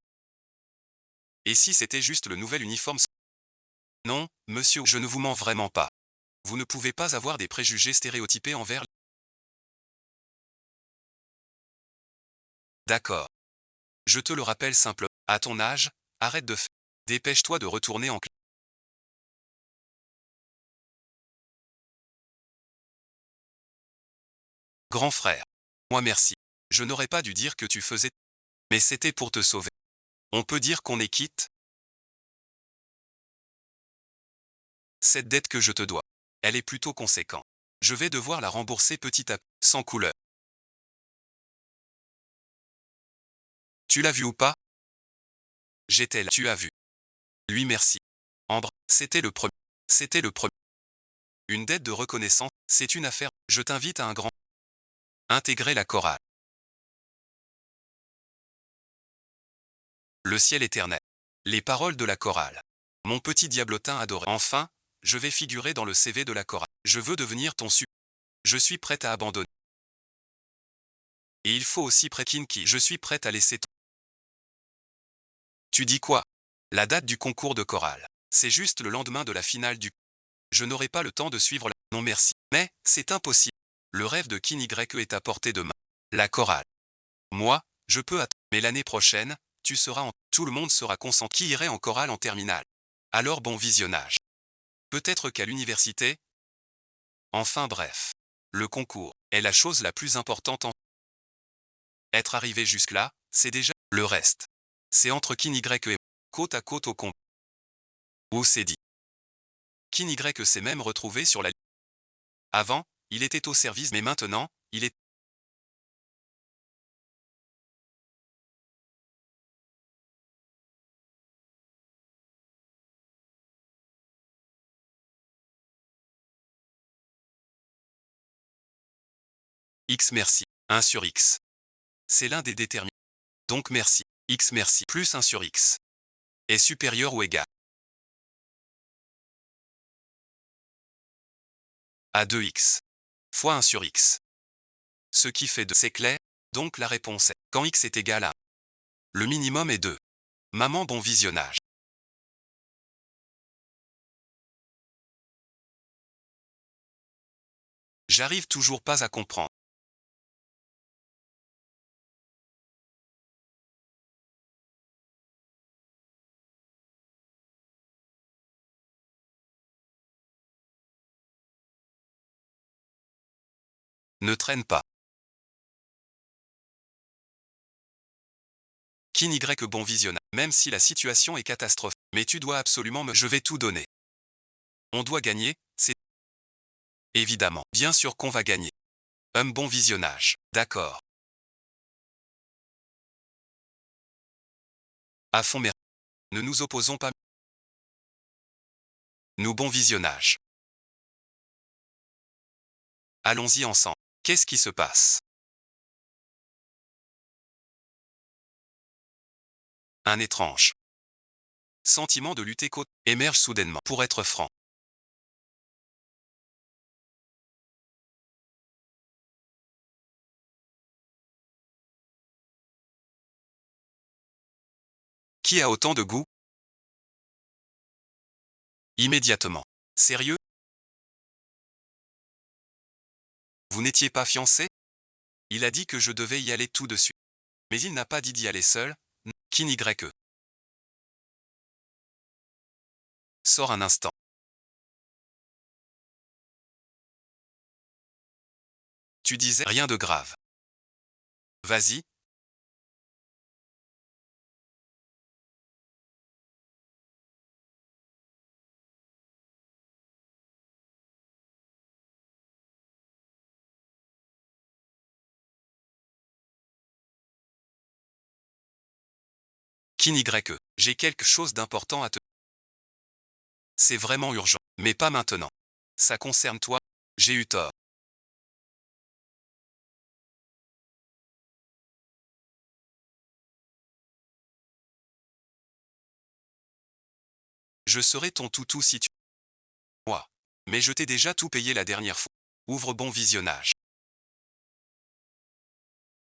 Et si c'était juste le nouvel uniforme? Non, monsieur, je ne vous mens vraiment pas. Vous ne pouvez pas avoir des préjugés stéréotypés envers... D'accord. Je te le rappelle simplement. À ton âge, arrête de faire. Dépêche-toi de retourner en classe. Grand frère. Moi merci. Je n'aurais pas dû dire que tu faisais... Mais c'était pour te sauver. On peut dire qu'on est quitte? Cette dette que je te dois. Elle est plutôt conséquente. Je vais devoir la rembourser petit à petit, sans couleur. Tu l'as vu ou pas? J'étais là. Tu as vu. Lui merci. Ambre, c'était le premier. C'était le premier. Une dette de reconnaissance, c'est une affaire. Je t'invite à un grand... Intégrer la chorale. Le ciel éternel. Les paroles de la chorale. Mon petit diablotin adoré. Enfin, je vais figurer dans le CV de la chorale. Je veux devenir ton su. Je suis prête à abandonner. Et il faut aussi Kinky. Je suis prête à laisser ton... Tu dis quoi? La date du concours de chorale. C'est juste le lendemain de la finale du... Je n'aurai pas le temps de suivre la... Non merci. Mais, c'est impossible. Le rêve de Kin Y est à portée de main. La chorale. Moi, je peux attendre. Mais l'année prochaine, tu seras en... Tout le monde sera concentré. Qui irait en chorale en terminale? Alors bon visionnage. Peut-être qu'à l'université... Enfin bref. Le concours est la chose la plus importante en... Être arrivé jusque-là, c'est déjà... Le reste. C'est entre Kin Y et... Côte à côte au combat. Où c'est dit. Kin Y s'est même retrouvé sur la... Avant, il était au service, mais maintenant, il est... X merci. 1 sur X. C'est l'un des déterminants. Donc merci. X merci. Plus 1 sur X. Est supérieur ou égal à 2X. Fois 1 sur X. Ce qui fait 2. C'est clair? Donc la réponse est, quand X est égal à... Le minimum est 2. Maman bon visionnage. J'arrive toujours pas à comprendre. Ne traîne pas. Kin Y bon visionnage. Même si la situation est catastrophique. Mais tu dois absolument me... Je vais tout donner. On doit gagner, c'est... Évidemment. Bien sûr qu'on va gagner. Bon visionnage. D'accord. À fond merci. Ne nous opposons pas. Nous bon visionnage. Allons-y ensemble. Qu'est-ce qui se passe? Un étrange sentiment de lutter contre émerge soudainement. Pour être franc. Qui a autant de goût? Immédiatement. Sérieux? Vous n'étiez pas fiancé? Il a dit que je devais y aller tout de suite. Mais il n'a pas dit d'y aller seul. Kin Y. Sors un instant. Tu disais rien de grave. Vas-y. Kin YE. J'ai quelque chose d'important à te... C'est vraiment urgent. Mais pas maintenant. Ça concerne toi. J'ai eu tort. Je serai ton toutou si tu... Moi. Mais je t'ai déjà tout payé la dernière fois. Ouvre bon visionnage.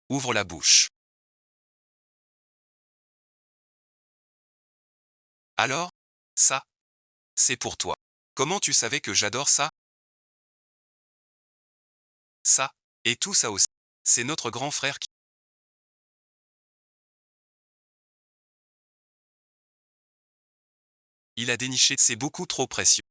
Ouvre la bouche. Alors? Ça? C'est pour toi. Comment tu savais que j'adore ça? Ça? Et tout ça aussi. C'est notre grand frère qui... Il a déniché, c'est beaucoup trop précieux.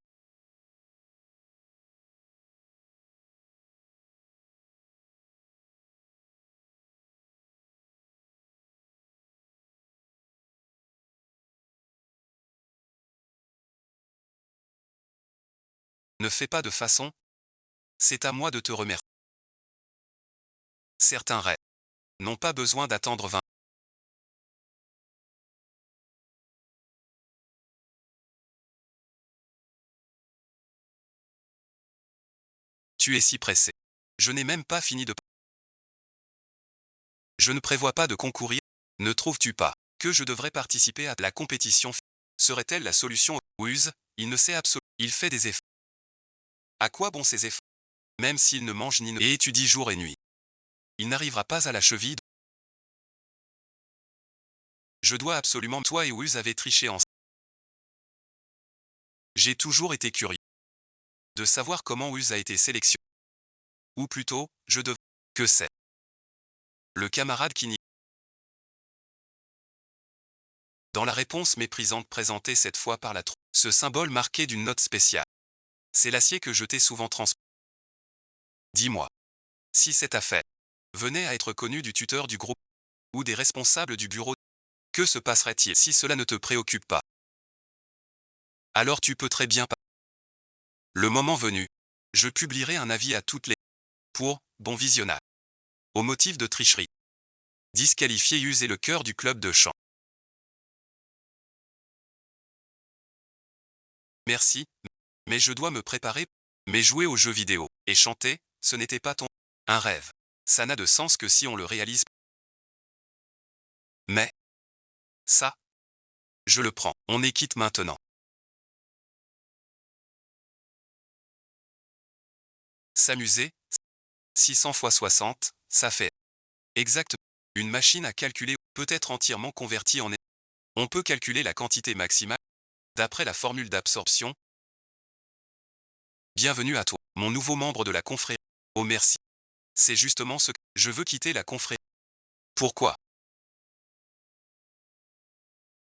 Ne fais pas de façon. C'est à moi de te remercier. Certains rêves n'ont pas besoin d'attendre 20. Tu es si pressé. Je n'ai même pas fini de... Je ne prévois pas de concourir. Ne trouves-tu pas que je devrais participer à la compétition? Serait-elle la solution? Use, il ne sait absolument. Il fait des efforts. À quoi bon ces efforts? Même s'il ne mange ni ne... et étudie jour et nuit. Il n'arrivera pas à la cheville. Je dois absolument... Toi et Use avez triché ensemble. J'ai toujours été curieux de savoir comment Use a été sélectionné. Ou plutôt, je devrais... Que c'est? Le camarade qui nie. Dans la réponse méprisante présentée cette fois par la troupe, ce symbole marqué d'une note spéciale. C'est l'acier que je t'ai souvent transmis. Dis-moi, si cette affaire venait à être connue du tuteur du groupe ou des responsables du bureau, que se passerait-il si cela ne te préoccupe pas? Alors tu peux très bien pas. Le moment venu, je publierai un avis à toutes les... pour bon visionnage. Au motif de tricherie. Disqualifier user le cœur du club de chant. Merci, mais je dois me préparer. Mais jouer aux jeux vidéo et chanter, ce n'était pas un rêve. Ça n'a de sens que si on le réalise. Mais ça, je le prends. On est quitte maintenant. S'amuser, 600 fois 60, ça fait exact. Une machine à calculer peut être entièrement convertie en... On peut calculer la quantité maximale d'après la formule d'absorption. Bienvenue à toi, mon nouveau membre de la confrérie. Oh merci. C'est justement ce que je veux quitter la confrérie. Pourquoi?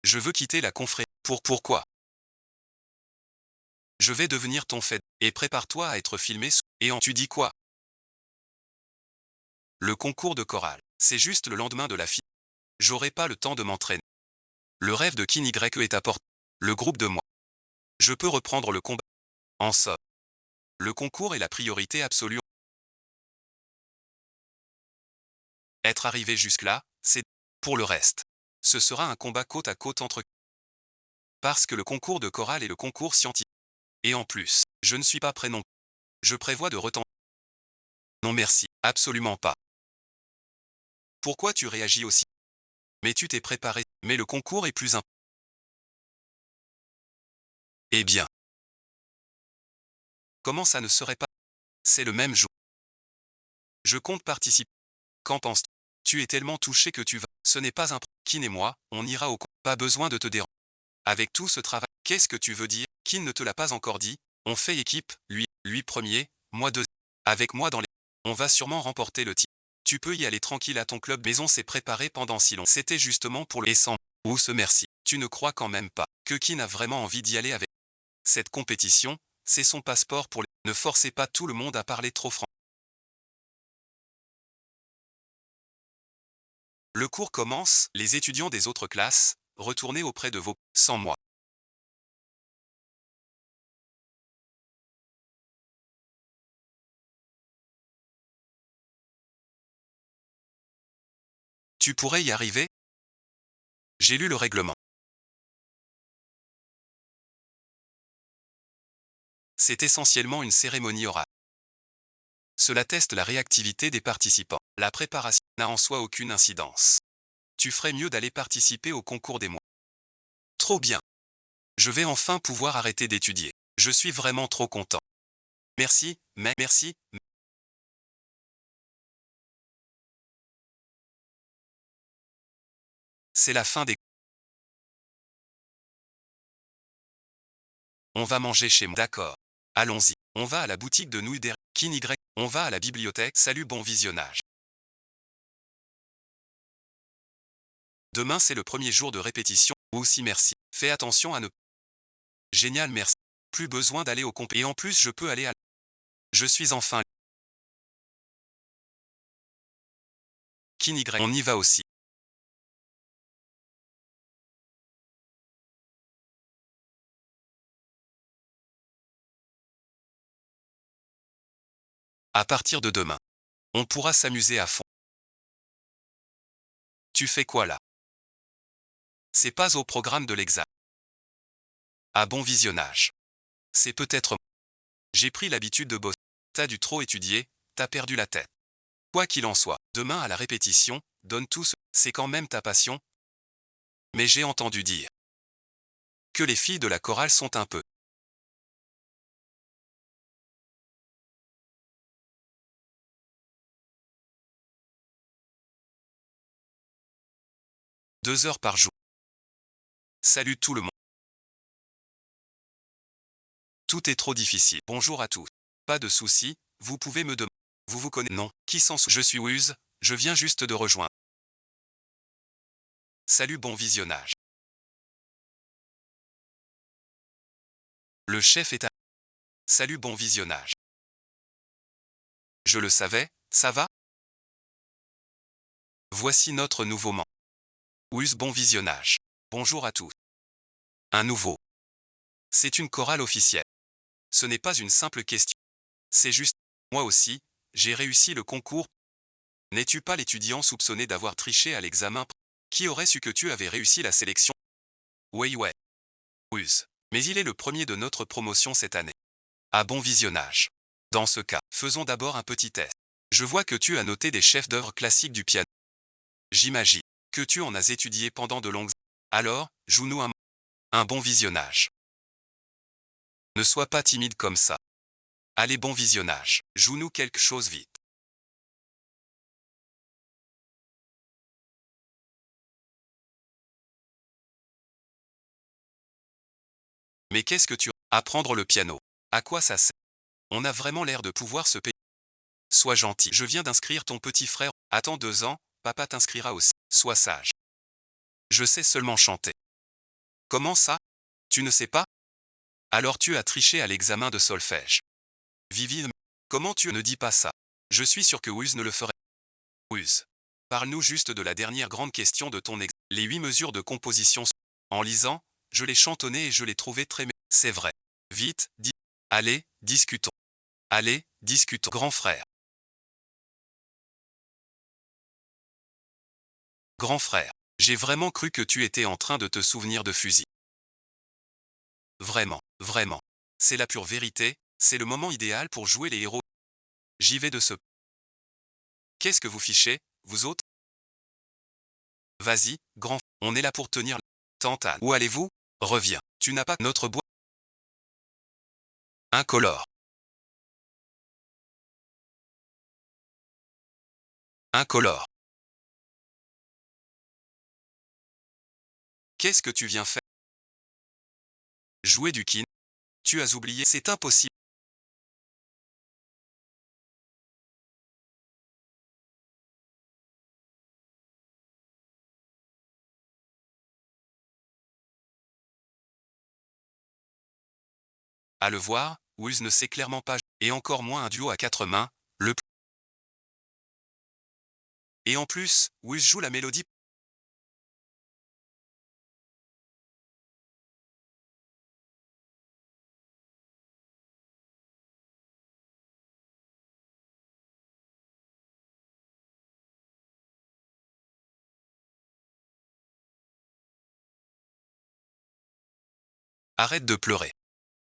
Je veux quitter la confrérie. Pourquoi? Je vais devenir ton fait. Et prépare-toi à être filmé. Et tu dis quoi? Le concours de chorale. C'est juste le lendemain de la fille. J'aurai pas le temps de m'entraîner. Le rêve de Kin YE est à portée. Le groupe de moi. Je peux reprendre le combat. En somme. Le concours est la priorité absolue. Être arrivé jusque-là, c'est... Pour le reste. Ce sera un combat côte à côte entre... Parce que le concours de chorale est le concours scientifique. Et en plus, je ne suis pas prêt non. Je prévois de retenter. Non merci, absolument pas. Pourquoi tu réagis aussi? Mais tu t'es préparé, mais le concours est plus important. Eh bien. Comment ça ne serait pas? C'est le même jour. Je compte participer. Qu'en penses-tu? Tu es tellement touché que tu vas. Ce n'est pas un... Kin et moi, on ira au... Pas besoin de te déranger. Avec tout ce travail, qu'est-ce que tu veux dire? Kin ne te l'a pas encore dit. On fait équipe, lui premier, moi deuxième. Avec moi dans les... On va sûrement remporter le titre. Tu peux y aller tranquille à ton club maison, s'est préparé pendant si long. C'était justement pour le... Et sans... Ou ce merci. Tu ne crois quand même pas que Kin a vraiment envie d'y aller avec... Cette compétition, c'est son passeport pour les... Ne forcez pas tout le monde à parler trop franc. Le cours commence, les étudiants des autres classes, retournez auprès de vos... Sans moi. Tu pourrais y arriver? J'ai lu le règlement. C'est essentiellement une cérémonie orale. Cela teste la réactivité des participants. La préparation n'a en soi aucune incidence. Tu ferais mieux d'aller participer au concours des mois. Trop bien. Je vais enfin pouvoir arrêter d'étudier. Je suis vraiment trop content. Merci, mais merci. C'est la fin des... On va manger chez moi. D'accord. Allons-y. On va à la boutique de nouilles derrière. Kin Y. On va à la bibliothèque. Salut, bon visionnage. Demain c'est le premier jour de répétition. Aussi merci. Fais attention à ne... Génial, merci. Plus besoin d'aller au compé. Et en plus je peux aller à... Je suis enfin... Kin Y. On y va aussi. À partir de demain, on pourra s'amuser à fond. Tu fais quoi là? C'est pas au programme de l'examen. À bon visionnage. C'est peut-être... J'ai pris l'habitude de bosser. T'as dû trop étudier, t'as perdu la tête. Quoi qu'il en soit, demain à la répétition, donne tout ce... C'est quand même ta passion. Mais j'ai entendu dire que les filles de la chorale sont un peu... 2 heures par jour. Salut tout le monde. Tout est trop difficile. Bonjour à tous. Pas de soucis, vous pouvez me demander. Vous vous connaissez? Non. Qui s'en souvient? Je suis Wuz, je viens juste de rejoindre. Salut, bon visionnage. Le chef est à... Salut, bon visionnage. Je le savais, ça va? Voici notre nouveau membre. Wuz, bon visionnage. Bonjour à tous. Un nouveau. C'est une chorale officielle. Ce n'est pas une simple question. C'est juste... Moi aussi, j'ai réussi le concours. N'es-tu pas l'étudiant soupçonné d'avoir triché à l'examen? Qui aurait su que tu avais réussi la sélection? Ouais. Wuz. Mais il est le premier de notre promotion cette année. À bon visionnage. Dans ce cas, faisons d'abord un petit test. Je vois que tu as noté des chefs-d'œuvre classiques du piano. J'imagine que tu en as étudié pendant de longues années. Alors, joue-nous un bon visionnage. Ne sois pas timide comme ça. Allez, bon visionnage. Joue-nous quelque chose vite. Mais qu'est-ce que tu... Apprendre le piano. À quoi ça sert? On a vraiment l'air de pouvoir se payer. Sois gentil. Je viens d'inscrire ton petit frère. Attends 2 ans, papa t'inscrira aussi. Sois sage. Je sais seulement chanter. Comment ça? Tu ne sais pas? Alors tu as triché à l'examen de solfège. Vivi, comment tu ne dis pas ça? Je suis sûr que Wuz ne le ferait. Wuz. Parle-nous juste de la dernière grande question de ton examen. Les 8 mesures de composition. En lisant, je les chantonnais et je les trouvais très... C'est vrai. Vite, dis. Allez, discutons. Allez, discutons. Grand frère. Grand frère. J'ai vraiment cru que tu étais en train de te souvenir de fusil. Vraiment. C'est la pure vérité, c'est le moment idéal pour jouer les héros. J'y vais de ce... Qu'est-ce que vous fichez, vous autres? Vas-y, grand, on est là pour tenir... Tantane. Où allez-vous? Reviens. Tu n'as pas notre bois. Incolore. Incolore. Qu'est-ce que tu viens faire? Jouer du kin. Tu as oublié, c'est impossible. À le voir, Wuz ne sait clairement pas, et encore moins un duo à 4 mains, le... Et en plus, Wuz joue la mélodie. Arrête de pleurer.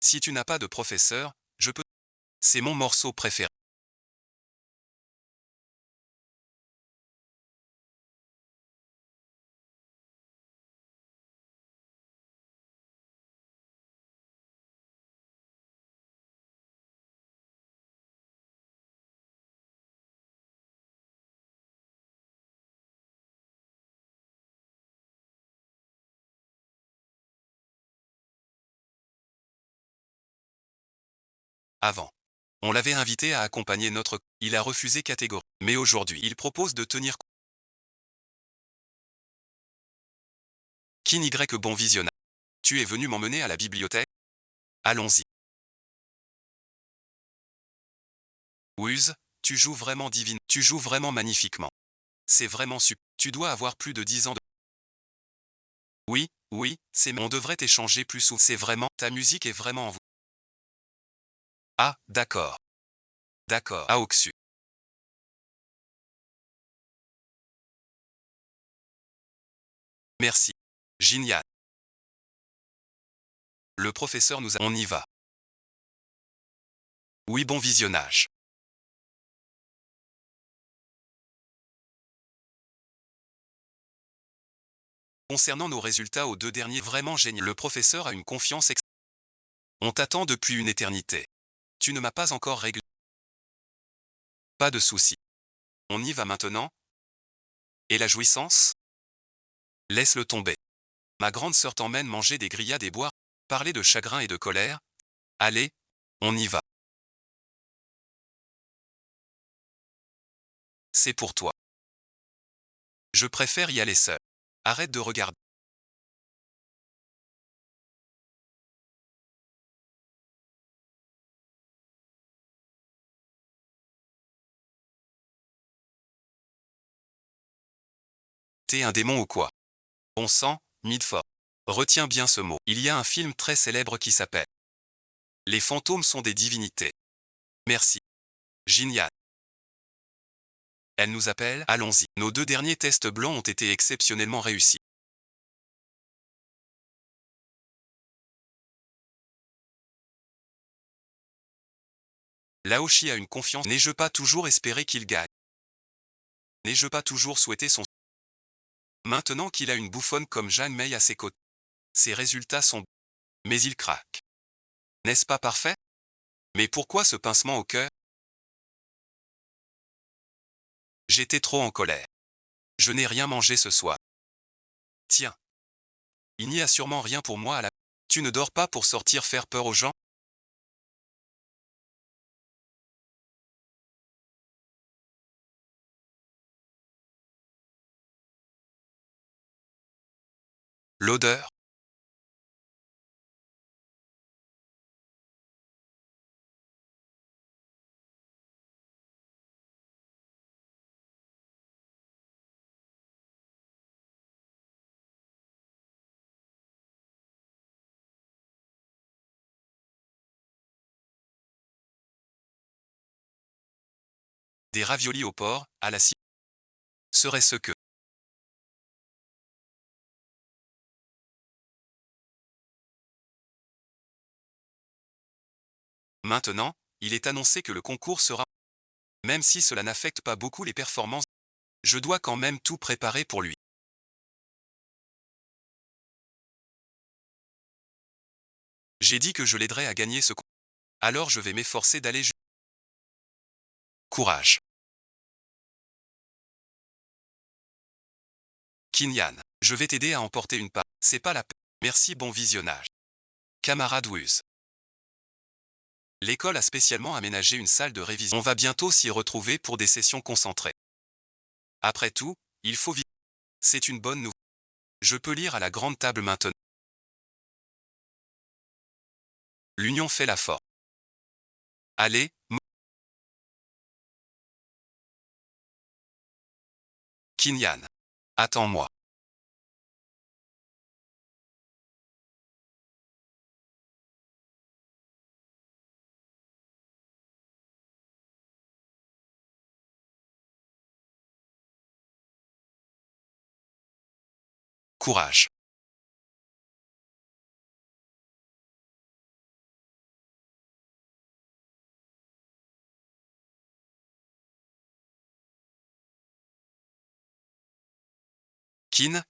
Si tu n'as pas de professeur, je peux. C'est mon morceau préféré. Avant. On l'avait invité à accompagner notre. Il a refusé catégoriquement. Mais aujourd'hui, il propose de tenir. Kin Y bon visionnage. Tu es venu m'emmener à la bibliothèque? Allons-y. Wuz, tu joues vraiment divine. Tu joues vraiment magnifiquement. C'est vraiment super. Tu dois avoir plus de 10 ans de. Oui, oui, c'est. On devrait échanger plus souvent. C'est vraiment. Ta musique est vraiment en vous. Ah, d'accord. D'accord. Ah, Oxu. Merci. Génial. Le professeur nous a. On y va. Oui, bon visionnage. Concernant nos résultats aux deux derniers, vraiment génial. Le professeur a une confiance. On t'attend depuis une éternité. Tu ne m'as pas encore réglé. Pas de souci. On y va maintenant. Et la jouissance? Laisse-le tomber. Ma grande sœur t'emmène manger des grillades et boire. Parler de chagrin et de colère. Allez, on y va. C'est pour toi. Je préfère y aller seul. Arrête de regarder. T'es un démon ou quoi? Bon sang, Midford. Retiens bien ce mot. Il y a un film très célèbre qui s'appelle Les fantômes sont des divinités. Merci. Génial. Elle nous appelle, allons-y. Nos deux derniers tests blancs ont été exceptionnellement réussis. Laoshi a une confiance. N'ai-je pas toujours espéré qu'il gagne? N'ai-je pas toujours souhaité son. Maintenant qu'il a une bouffonne comme Jeanne May à ses côtés, ses résultats sont. Mais il craque. N'est-ce pas parfait? Mais pourquoi ce pincement au cœur? J'étais trop en colère. Je n'ai rien mangé ce soir. Tiens. Il n'y a sûrement rien pour moi à la. Tu ne dors pas pour sortir faire peur aux gens? L'odeur? Des raviolis au porc, à la cire. Serait ce que. Maintenant, il est annoncé que le concours sera. Même si cela n'affecte pas beaucoup les performances, je dois quand même tout préparer pour lui. J'ai dit que je l'aiderais à gagner ce concours. Alors je vais m'efforcer d'aller. Courage. Kinyan, je vais t'aider à emporter une part. C'est pas la peine. Merci, bon visionnage. Camarade Wuz. L'école a spécialement aménagé une salle de révision. On va bientôt s'y retrouver pour des sessions concentrées. Après tout, il faut vivre. C'est une bonne nouvelle. Je peux lire à la grande table maintenant. L'union fait la force. Allez, Kinyan. Attends-moi. Courage. Kin,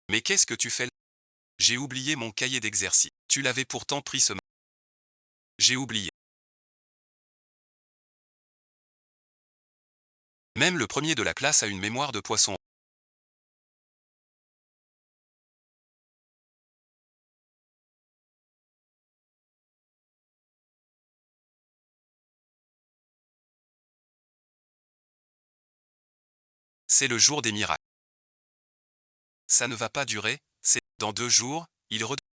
mais qu'est-ce que tu fais là? J'ai oublié mon cahier d'exercice. Tu l'avais pourtant pris ce matin. J'ai oublié. Même le premier de la classe a une mémoire de poisson. C'est le jour des miracles. Ça ne va pas durer, c'est dans 2 jours, il redevient.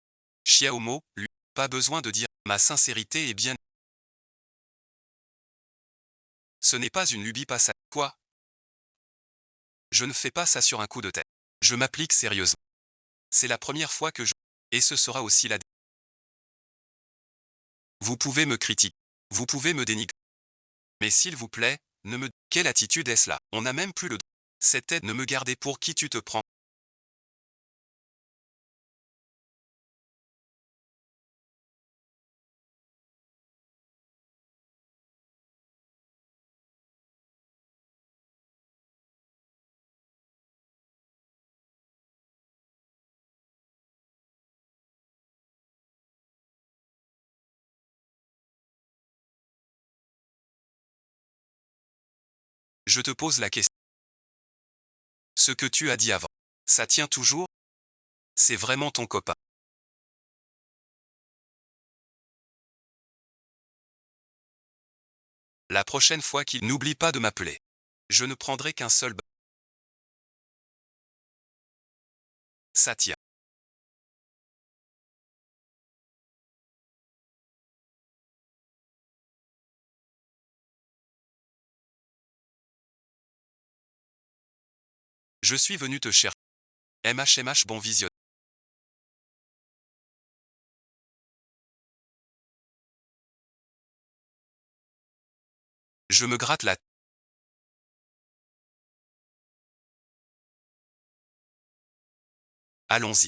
Xiaomo, lui, pas besoin de dire ma sincérité est bien. Ce n'est pas une lubie passagère. Quoi? Je ne fais pas ça sur un coup de tête. Je m'applique sérieusement. C'est la première fois que je... Et ce sera aussi la... Vous pouvez me critiquer. Vous pouvez me dénigrer. Mais s'il vous plaît, ne me... Quelle attitude est-ce là? On n'a même plus le... Cette tête ne me gardez pour qui tu te prends. Je te pose la question. Ce que tu as dit avant. Ça tient toujours? C'est vraiment ton copain. La prochaine fois qu'il n'oublie pas de m'appeler. Je ne prendrai qu'un seul... Ça tient. Je suis venu te chercher. MHMH bon vision. Je me gratte la... Allons-y.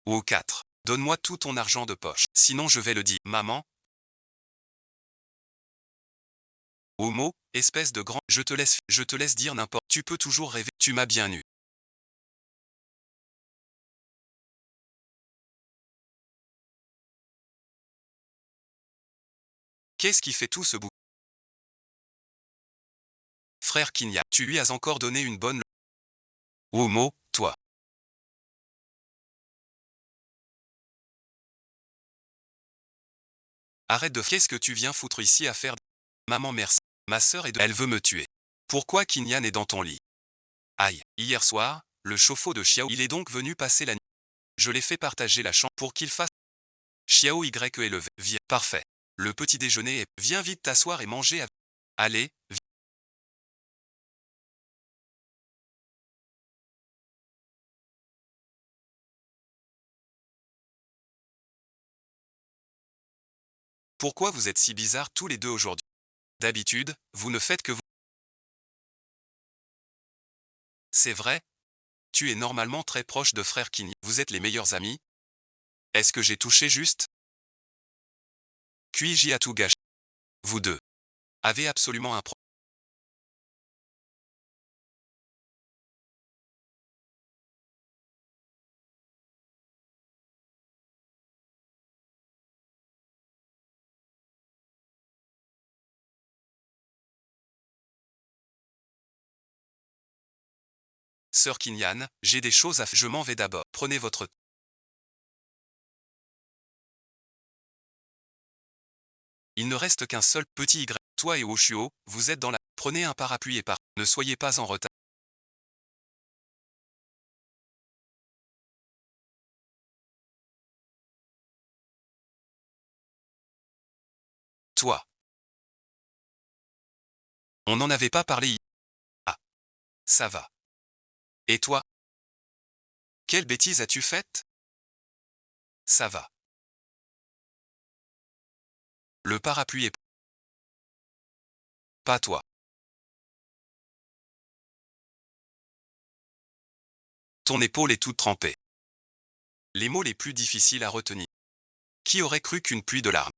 Ou 4. Donne-moi tout ton argent de poche. Sinon je vais le dire. Maman. Homo, espèce de grand... Je te laisse dire n'importe... Tu peux toujours rêver. Tu m'as bien eu. Qu'est-ce qui fait tout ce bout? Frère Kinya, tu lui as encore donné une bonne... Homo, toi. Arrête de... Qu'est-ce que tu viens foutre ici à faire? Maman merci. Ma sœur est de... Elle veut me tuer. Pourquoi Kinyan est dans ton lit? Aïe. Hier soir, le chauffe-eau de Xiao... Il est donc venu passer la nuit. Je l'ai fait partager la chambre pour qu'il fasse... Xiao Y est levé. Viens. Parfait. Le petit déjeuner est... Viens vite t'asseoir et manger avec... Allez, viens. Pourquoi vous êtes si bizarres tous les deux aujourd'hui? D'habitude, vous ne faites que vous... C'est vrai? Tu es normalement très proche de frère Kinyan. Vous êtes les meilleurs amis? Est-ce que j'ai touché juste? Puis j'y a tout gâché. Vous deux avez absolument un problème. Sœur Kinyan, j'ai des choses à faire. Je m'en vais d'abord. Prenez votre... Il ne reste qu'un seul petit Y. Toi et Oshuo, vous êtes dans la... Prenez un parapluie et par... Ne soyez pas en retard. Toi. On n'en avait pas parlé hier. Ah. Ça va. Et toi? Quelle bêtise as-tu faite? Ça va. Le parapluie est... Pas toi. Ton épaule est toute trempée. Les mots les plus difficiles à retenir. Qui aurait cru qu'une pluie de larmes?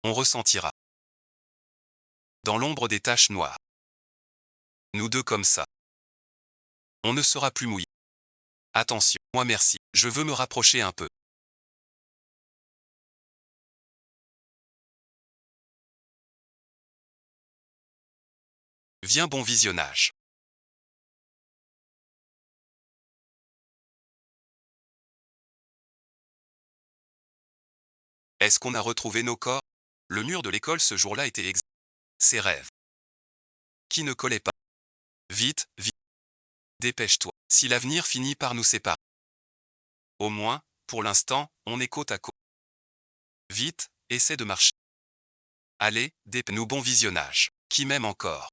On ressentira. Dans l'ombre des taches noires. Nous deux comme ça. On ne sera plus mouillé. Attention, moi merci, je veux me rapprocher un peu. Viens, bon visionnage. Est-ce qu'on a retrouvé nos corps? Le mur de l'école ce jour-là était exact. Ses rêves. Qui ne collait pas. Vite, vite. Dépêche-toi. Si l'avenir finit par nous séparer. Au moins, pour l'instant, on est côte à côte. Vite, essaie de marcher. Allez, nous bon visionnage. Qui m'aime encore?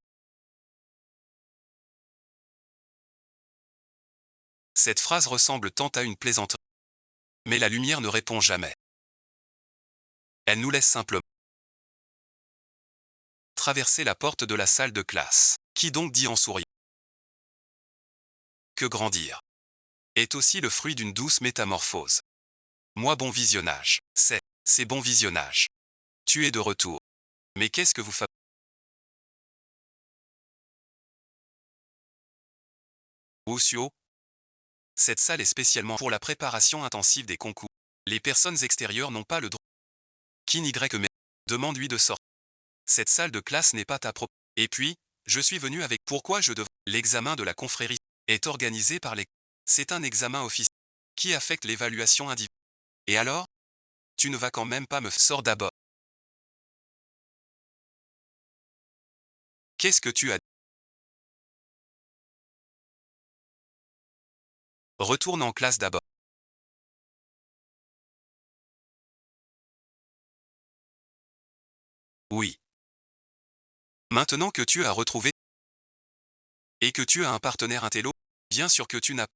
Cette phrase ressemble tant à une plaisanterie. Mais la lumière ne répond jamais. Elle nous laisse simplement traverser la porte de la salle de classe. Qui donc dit en souriant que grandir est aussi le fruit d'une douce métamorphose. Moi bon visionnage. C'est bon visionnage. Tu es de retour. Mais qu'est-ce que vous faites? Osio, cette salle est spécialement pour la préparation intensive des concours. Les personnes extérieures n'ont pas le droit. Qui n'y que mais demande-lui de sortir. Cette salle de classe n'est pas ta propre. Et puis, je suis venu avec pourquoi je devrais. L'examen de la confrérie est organisé par les. C'est un examen officiel qui affecte l'évaluation individuelle. Et alors? Tu ne vas quand même pas me sors d'abord. Qu'est-ce que tu as? Retourne en classe d'abord. Oui. Maintenant que tu as retrouvé et que tu as un partenaire intello, bien sûr que tu n'as.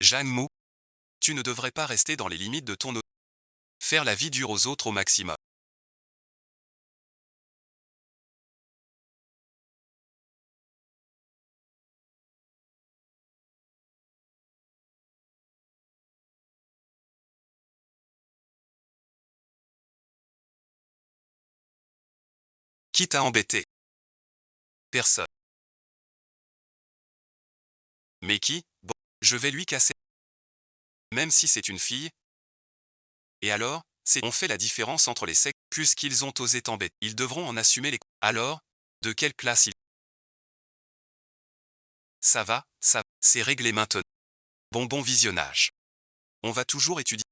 Jeanne Mou, tu ne devrais pas rester dans les limites de ton faire la vie dure aux autres au maximum. Qui t'a embêté? Personne. Mais qui? Bon, je vais lui casser. Même si c'est une fille. Et alors, on fait la différence entre les sexes, puisqu'ils ont osé t'embêter. Ils devront en assumer les. Alors, de quelle classe ils. Ça, c'est réglé maintenant. Bon visionnage. On va toujours étudier.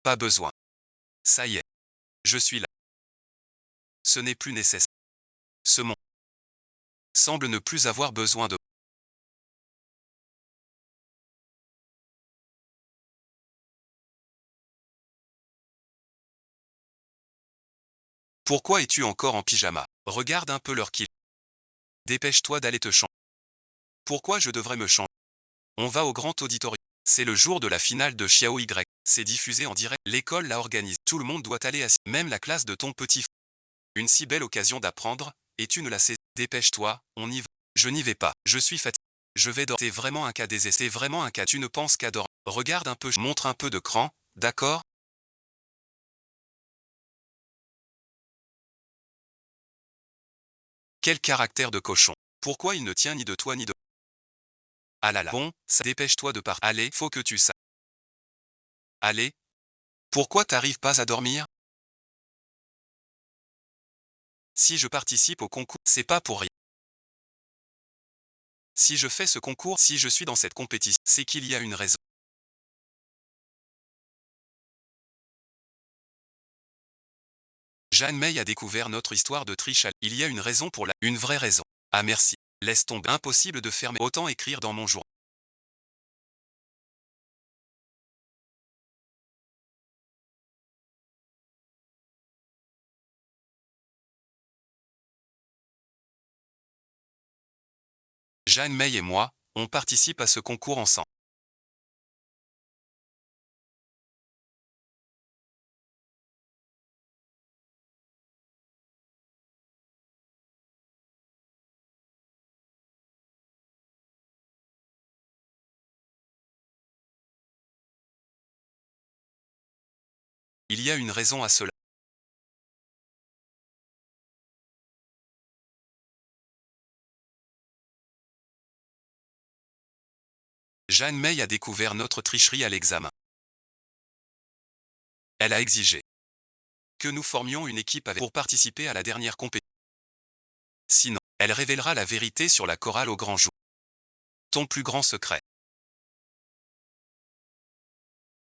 Pas besoin. Ça y est. Je suis là. Ce n'est plus nécessaire. Ce monde semble ne plus avoir besoin de. Pourquoi es-tu encore en pyjama? Regarde un peu l'heure qu'il. Dépêche-toi d'aller te changer. Pourquoi je devrais me changer? On va au grand auditorium. C'est le jour de la finale de Xiao Y. C'est diffusé en direct. L'école l'a organisé. Tout le monde doit aller à. Même la classe de ton petit. Une si belle occasion d'apprendre, et tu ne la sais. Dépêche-toi, on y va. Je n'y vais pas. Je suis fatigué. Je vais dormir. C'est vraiment un cas désespéré. C'est vraiment un cas. Tu ne penses qu'à dormir. Regarde un peu. Montre un peu de cran, d'accord? Quel caractère de cochon. Pourquoi il ne tient ni de toi ni de. Ah là là. Bon, ça dépêche-toi de partir. Allez, faut que tu saches. Allez. Pourquoi t'arrives pas à dormir? Si je participe au concours, c'est pas pour rien. Si je fais ce concours, si je suis dans cette compétition, c'est qu'il y a une raison. Jeanne May a découvert notre histoire de triche. Il y a une raison pour la. Une vraie raison. Ah merci. Laisse tomber. Impossible de fermer. Autant écrire dans mon journal. Jeanne May et moi, on participe à ce concours ensemble. Il y a une raison à cela. Jeanne May a découvert notre tricherie à l'examen. Elle a exigé que nous formions une équipe pour participer à la dernière compétition. Sinon, elle révélera la vérité sur la chorale au grand jour. Ton plus grand secret.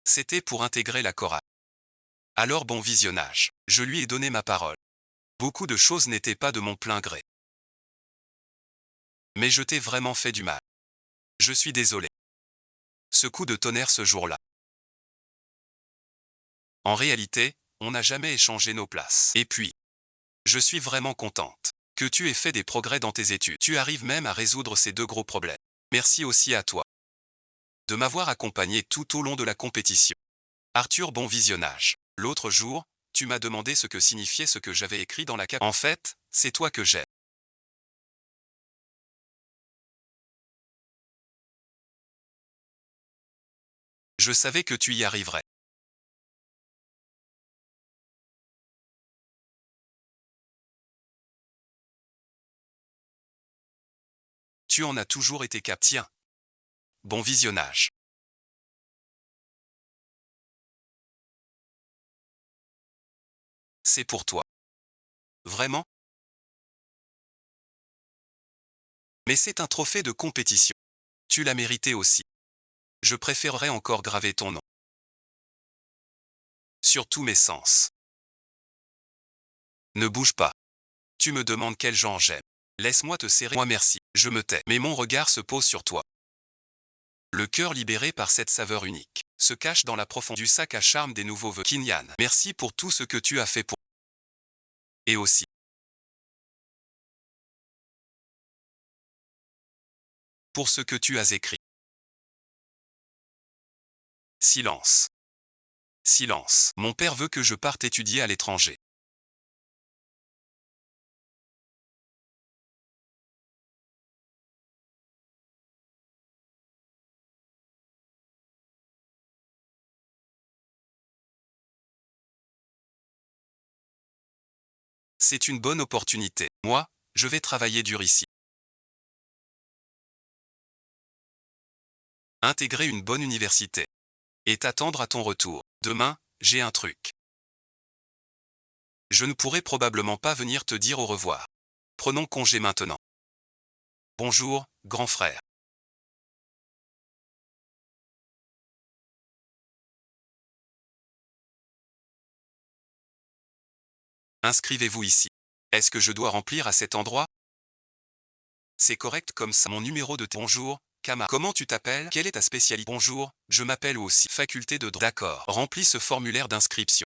C'était pour intégrer la chorale. Alors bon visionnage. Je lui ai donné ma parole. Beaucoup de choses n'étaient pas de mon plein gré. Mais je t'ai vraiment fait du mal. Je suis désolé. Ce coup de tonnerre ce jour-là. En réalité, on n'a jamais échangé nos places. Et puis, je suis vraiment contente que tu aies fait des progrès dans tes études. Tu arrives même à résoudre ces deux gros problèmes. Merci aussi à toi de m'avoir accompagné tout au long de la compétition. Arthur, bon visionnage. L'autre jour, tu m'as demandé ce que signifiait ce que j'avais écrit dans la cape. En fait, c'est toi que j'aime. Je savais que tu y arriverais. Tu en as toujours été cap. Tiens. Bon visionnage. C'est pour toi. Vraiment? Mais c'est un trophée de compétition. Tu l'as mérité aussi. Je préférerais encore graver ton nom sur tous mes sens. Ne bouge pas. Tu me demandes quel genre j'aime. Laisse-moi te serrer. Moi merci, je me tais. Mais mon regard se pose sur toi. Le cœur libéré par cette saveur unique se cache dans la profondeur du sac à charme des nouveaux vœux. Kinyan, merci pour tout ce que tu as fait pour. Et aussi. Pour ce que tu as écrit. Silence. Silence. Mon père veut que je parte étudier à l'étranger. C'est une bonne opportunité. Moi, je vais travailler dur ici. Intégrer une bonne université. Et t'attendre à ton retour. Demain, j'ai un truc. Je ne pourrai probablement pas venir te dire au revoir. Prenons congé maintenant. Bonjour, grand frère. Inscrivez-vous ici. Est-ce que je dois remplir à cet endroit? C'est correct comme ça. Mon numéro de bonjour, Kama. Comment tu t'appelles? Quelle est ta spécialité? Bonjour, je m'appelle aussi. Faculté de droit. D'accord. Remplis ce formulaire d'inscription.